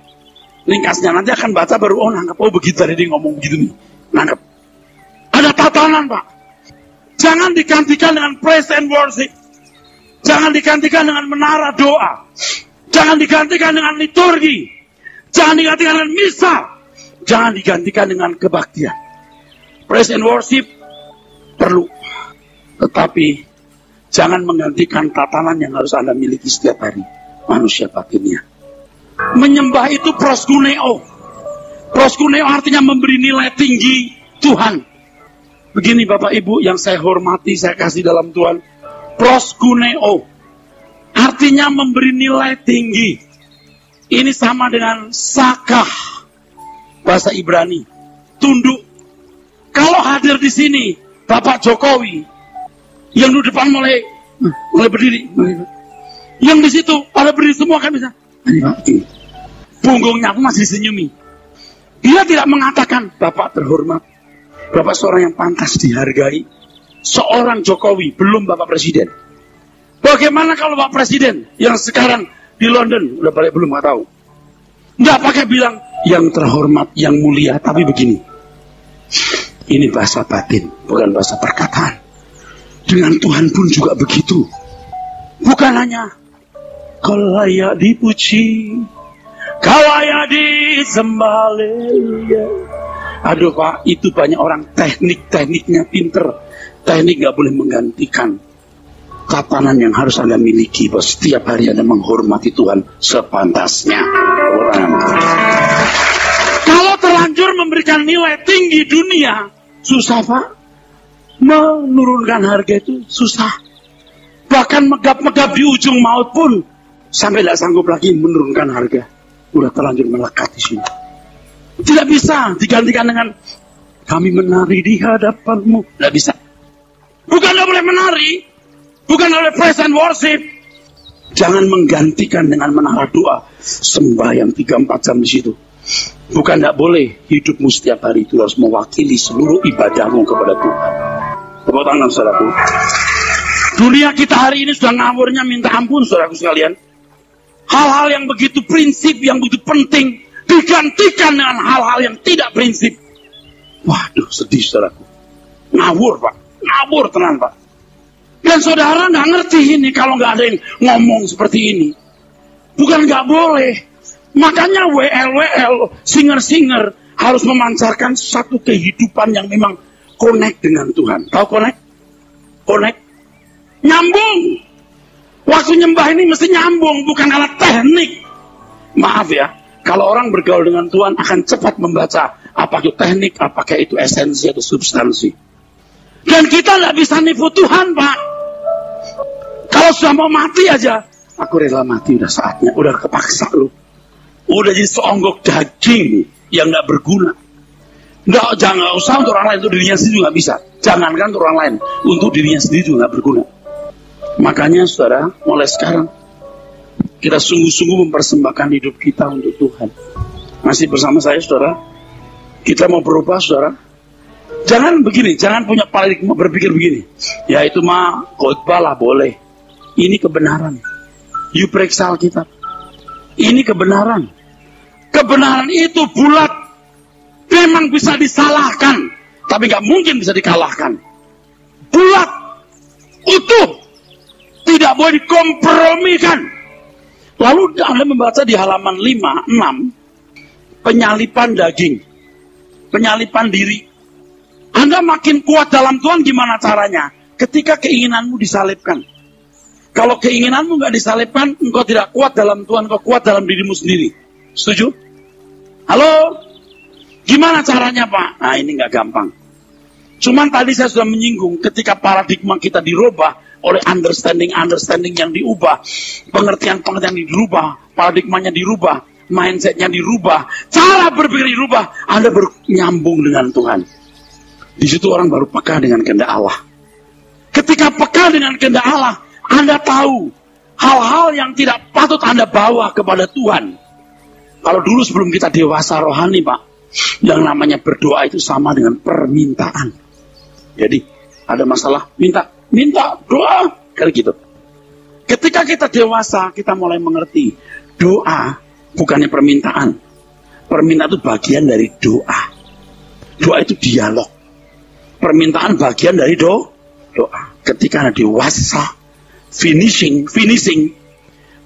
Ringkasnya nanti akan baca baru nangkep. Oh begitu tadi dia ngomong begitu nih. Nangkep. Ada tatanan Pak. Jangan digantikan dengan praise and worship. Jangan digantikan dengan menara doa. Jangan digantikan dengan liturgi. Jangan digantikan dengan misa. Jangan digantikan dengan kebaktian. Praise and worship perlu. Tetapi jangan menggantikan tatanan yang harus Anda miliki setiap hari. Manusia batinnya. Menyembah itu proskuneo. Proskuneo artinya memberi nilai tinggi Tuhan. Begini Bapak Ibu yang saya hormati, saya kasih dalam Tuhan. Proskuneo artinya memberi nilai tinggi. Ini sama dengan sakah bahasa Ibrani. Tunduk. Kalau hadir di sini Bapak Jokowi yang di depan mulai berdiri. Yang di situ pada berdiri semua kan bisa. Punggungnya aku masih senyumi. Dia tidak mengatakan Bapak terhormat, Bapak seorang yang pantas dihargai. Seorang Jokowi, belum Bapak Presiden. Bagaimana kalau Bapak Presiden yang sekarang di London, udah balik belum, nggak tahu. Nggak pakai bilang yang terhormat, yang mulia, tapi begini. Ini bahasa batin, bukan bahasa perkataan. Dengan Tuhan pun juga begitu. Bukan hanya kau layak dipuji, kau layak disembah, haleluya. Aduh Pak, itu banyak orang tekniknya pinter. Teknik gak boleh menggantikan tatanan yang harus Anda miliki. Bahwa setiap hari Anda menghormati Tuhan sepantasnya. Kalau terlanjur memberikan nilai tinggi dunia, susah Pak. Menurunkan harga itu susah. Bahkan megap-megap di ujung maut pun sampai tidak sanggup lagi menurunkan harga. Udah terlanjur melekat di sini. Tidak bisa digantikan dengan kami menari di hadapanmu. Tidak bisa. Bukan tidak boleh menari. Bukan oleh praise and worship. Jangan menggantikan dengan menara doa. Sembahyang 3-4 jam di situ. Bukan tidak boleh. Hidupmu setiap hari itu harus mewakili seluruh ibadahmu kepada Tuhan. Tepuk tangan saudaraku. Dunia kita hari ini sudah ngawurnya minta ampun saudaraku sekalian. Hal-hal yang begitu prinsip, yang begitu penting, digantikan dengan hal-hal yang tidak prinsip. Waduh, sedih saudaraku. Ngawur Pak. Ngawur tenan Pak. Dan saudara nggak ngerti ini kalau nggak ada yang ngomong seperti ini. Bukan nggak boleh. Makanya WL, singer harus memancarkan satu kehidupan yang memang connect dengan Tuhan. Tahu connect? Connect. Nyambung. Waktu nyembah ini mesti nyambung, bukan alat teknik. Maaf ya, kalau orang bergaul dengan Tuhan akan cepat membaca apakah itu teknik, apakah itu esensi atau substansi. Dan kita tidak bisa nipu Tuhan, Pak. Kalau sudah mau mati aja, aku rela mati, udah saatnya, udah kepaksa lu. Udah jadi seonggok daging yang nggak berguna. Jangan usah untuk orang lain, untuk dirinya sendiri nggak bisa. Jangankan untuk orang lain, untuk dirinya sendiri juga nggak berguna. Makanya saudara, mulai sekarang kita sungguh-sungguh mempersembahkan hidup kita untuk Tuhan. Masih bersama saya saudara? Kita mau berubah saudara? Jangan begini, jangan punya paradigma berpikir begini. Ya itu mah khotbah lah boleh. Ini kebenaran. You periksa Alkitab. Ini kebenaran. Kebenaran itu bulat. Memang bisa disalahkan, tapi gak mungkin bisa dikalahkan. Bulat, utuh, tidak boleh dikompromikan. Lalu Anda membaca di halaman 5, 6, penyalipan daging, penyalipan diri. Anda makin kuat dalam Tuhan gimana caranya? Ketika keinginanmu disalibkan. Kalau keinginanmu nggak disalibkan, engkau tidak kuat dalam Tuhan, engkau kuat dalam dirimu sendiri. Setuju? Halo? Gimana caranya Pak? Nah ini nggak gampang. Cuman tadi saya sudah menyinggung, ketika paradigma kita dirubah oleh understanding yang diubah, pengertian dirubah, paradigmanya dirubah, mindsetnya dirubah, cara berpikir dirubah, Anda bernyambung dengan Tuhan. Di situ orang baru peka dengan kehendak Allah. Ketika peka dengan kehendak Allah, Anda tahu hal-hal yang tidak patut Anda bawa kepada Tuhan. Kalau dulu sebelum kita dewasa rohani, Pak, yang namanya berdoa itu sama dengan permintaan. Jadi ada masalah, minta doa, kayak gitu. Ketika kita dewasa, kita mulai mengerti doa bukannya permintaan. Permintaan itu bagian dari doa. Doa itu dialog. Permintaan bagian dari doa. Ketika Anda dewasa, finishing,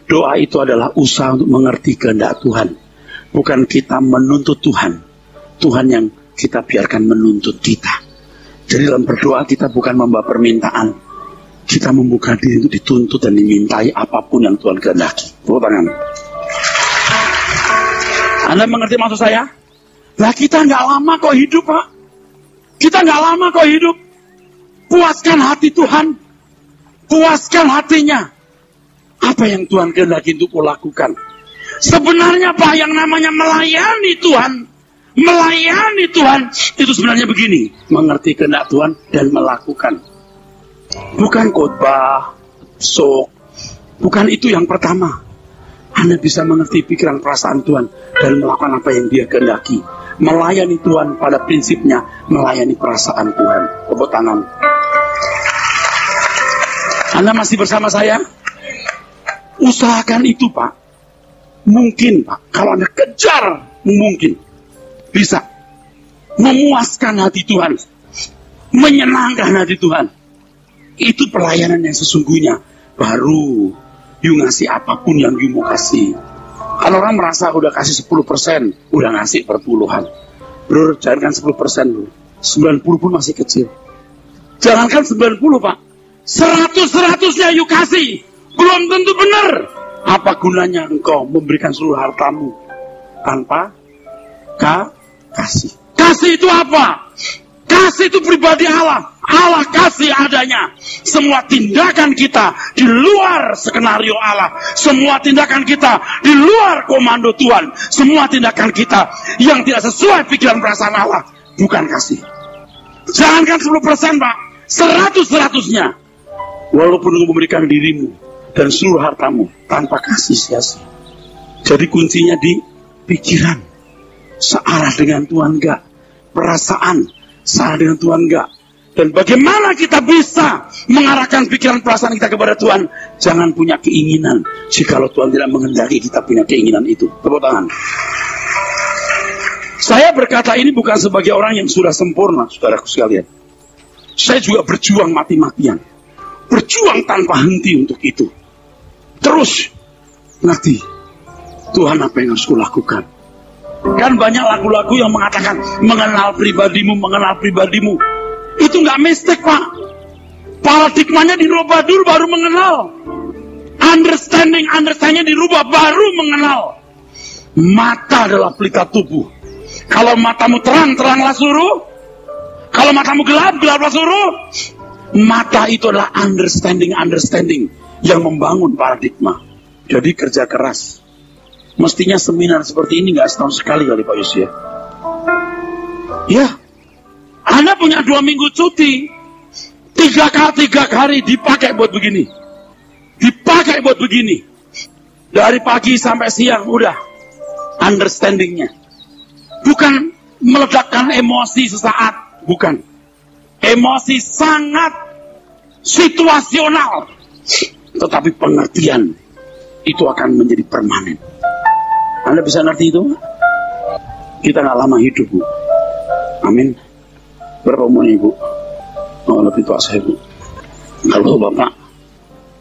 doa itu adalah usaha untuk mengerti kehendak Tuhan. Bukan kita menuntut Tuhan. Tuhan yang kita biarkan menuntut kita. Jadi dalam berdoa kita bukan membawa permintaan. Kita membuka diri untuk dituntut dan dimintai apapun yang Tuhan kehendaki. Tepuk tangan. Anda mengerti maksud saya? Lah kita nggak lama kok hidup, Pak. Kita nggak lama kok hidup. Puaskan hati Tuhan. Puaskan hatinya. Apa yang Tuhan kehendaki untuk kau lakukan? Sebenarnya Pak, yang namanya melayani Tuhan itu sebenarnya begini, mengerti kehendak Tuhan dan melakukan. Bukan khotbah, bukan itu yang pertama. Anda bisa mengerti pikiran perasaan Tuhan dan melakukan apa yang Dia kehendaki. Melayani Tuhan pada prinsipnya melayani perasaan Tuhan. Tepuk tangan. Anda masih bersama saya? Usahakan itu, Pak. Mungkin, Pak, kalau Anda kejar, mungkin bisa memuaskan hati Tuhan, menyenangkan hati Tuhan. Itu pelayanan yang sesungguhnya. Baru you ngasih apapun yang you mau kasih. Kalau orang merasa udah kasih 10%, udah ngasih perpuluhan. Bro, jangankan 10%, bro. 90 pun masih kecil. Jangankan 90, Pak. 100-100-nya you kasih. Belum tentu benar. Apa gunanya engkau memberikan seluruh hartamu tanpa kasih? Kasih itu apa? Kasih itu pribadi Allah. Allah kasih adanya. Semua tindakan kita di luar skenario Allah. Semua tindakan kita di luar komando Tuhan. Semua tindakan kita yang tidak sesuai pikiran perasaan Allah. Bukan kasih. Jangankan 10%, Pak. 100-100-nya. Walaupun engkau memberikan dirimu dan seluruh hartamu tanpa kasih sia-sia. Jadi kuncinya di pikiran. Searah dengan Tuhan enggak? Perasaan searah dengan Tuhan enggak? Dan bagaimana kita bisa mengarahkan pikiran perasaan kita kepada Tuhan? Jangan punya keinginan jikalau Tuhan tidak menghendaki kita punya keinginan itu. Tepuk tangan. Saya berkata ini bukan sebagai orang yang sudah sempurna, saudaraku sekalian. Saya juga berjuang mati-matian. Berjuang tanpa henti untuk itu. Terus ngerti Tuhan apa yang harus kulakukan. Kan banyak lagu-lagu yang mengatakan mengenal pribadimu. Itu nggak mistik, Pak. Paradigmanya dirubah dulu baru mengenal. Understandingnya dirubah baru mengenal. Mata adalah pelita tubuh. Kalau matamu terang, teranglah suruh. Kalau matamu gelap, gelaplah suruh. Mata itu adalah understanding yang membangun paradigma. Jadi kerja keras. Mestinya seminar seperti ini nggak setahun sekali kali Pak Yus ya. Ya, Anda punya 2 minggu cuti, 3 hari dipakai buat begini. Dari pagi sampai siang udah understandingnya. Bukan meledakkan emosi sesaat, bukan. Emosi sangat situasional, tetapi pengertian itu akan menjadi permanen. Anda bisa ngerti itu? Kita nggak lama hidup, Bu. Amin. Berapa umurnya, Bu? Oh, lebih tua saya, Bu. Kalau Bapak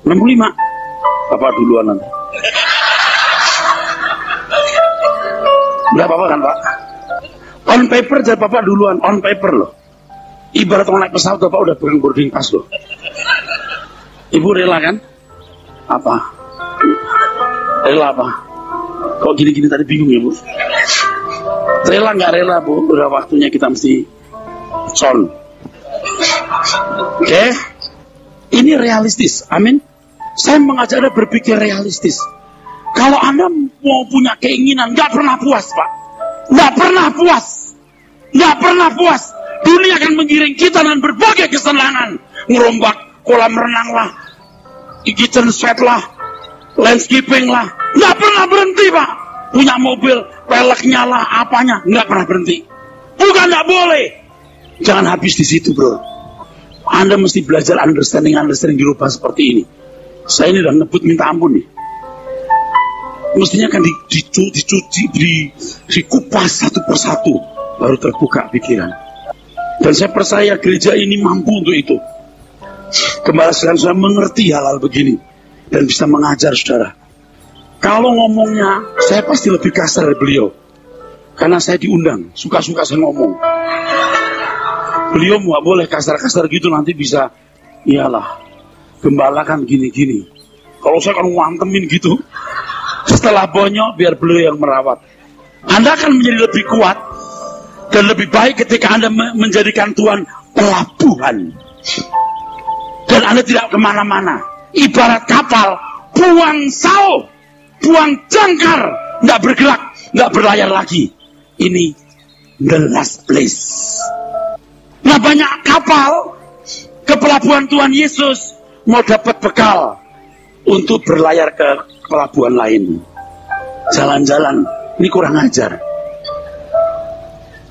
65, Bapak duluan nanti. Udah Bapak kan, Pak? On paper jadi Bapak duluan, on paper loh. Ibarat orang naik pesawat, Bapak udah pegang boarding pass loh. Ibu rela kan? Apa? Rela apa? Kok gini-gini tadi bingung ya, Bu? Rela nggak rela, Bu? Udah waktunya kita mesti con. Oke? Ini realistis, amin. Saya mengajak Anda berpikir realistis. Kalau Anda mau punya keinginan, nggak pernah puas, Pak. Nggak pernah puas. Dunia akan menggiring kita dengan berbagai kesenangan. Ngerombak kolam renang lah, kitchen set lah, landscaping lah. Nggak pernah berhenti, Pak. Punya mobil, peleknya lah, apanya, nggak pernah berhenti. Bukan nggak boleh. Jangan habis di situ, bro. Anda mesti belajar understanding di rumah seperti ini. Saya ini udah ngebut minta ampun nih. Mestinya kan dicuci, dikupas satu persatu, baru terbuka pikiran. Dan saya percaya gereja ini mampu untuk itu. Gembala saya mengerti hal-hal begini dan bisa mengajar saudara. Kalau ngomongnya, saya pasti lebih kasar dari beliau. Karena saya diundang, suka-suka saya ngomong. Beliau nggak boleh kasar-kasar gitu, nanti bisa, iyalah, gembala kan gini-gini. Kalau saya kan ngantemin gitu, setelah bonyok biar beliau yang merawat. Anda akan menjadi lebih kuat dan lebih baik ketika Anda menjadikan Tuhan pelabuhan. Dan Anda tidak kemana-mana. Ibarat kapal, buang sau, buang jangkar, nggak bergerak, nggak berlayar lagi. Ini the last place. Nah, banyak kapal ke pelabuhan Tuhan Yesus mau dapat bekal untuk berlayar ke pelabuhan lain. Jalan-jalan, ini kurang ajar.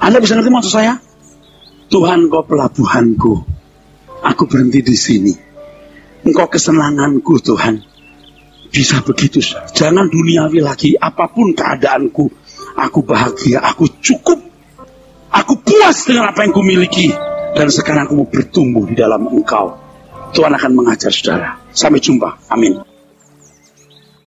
Anda bisa ngerti maksud saya? Tuhan, Kau pelabuhanku. Aku berhenti di sini. Engkau kesenanganku, Tuhan. Bisa begitu. Jangan duniawi lagi. Apapun keadaanku, aku bahagia, aku cukup. Aku puas dengan apa yang kumiliki. Dan sekarang aku mau bertumbuh di dalam Engkau. Tuhan akan mengajar saudara. Sampai jumpa. Amin.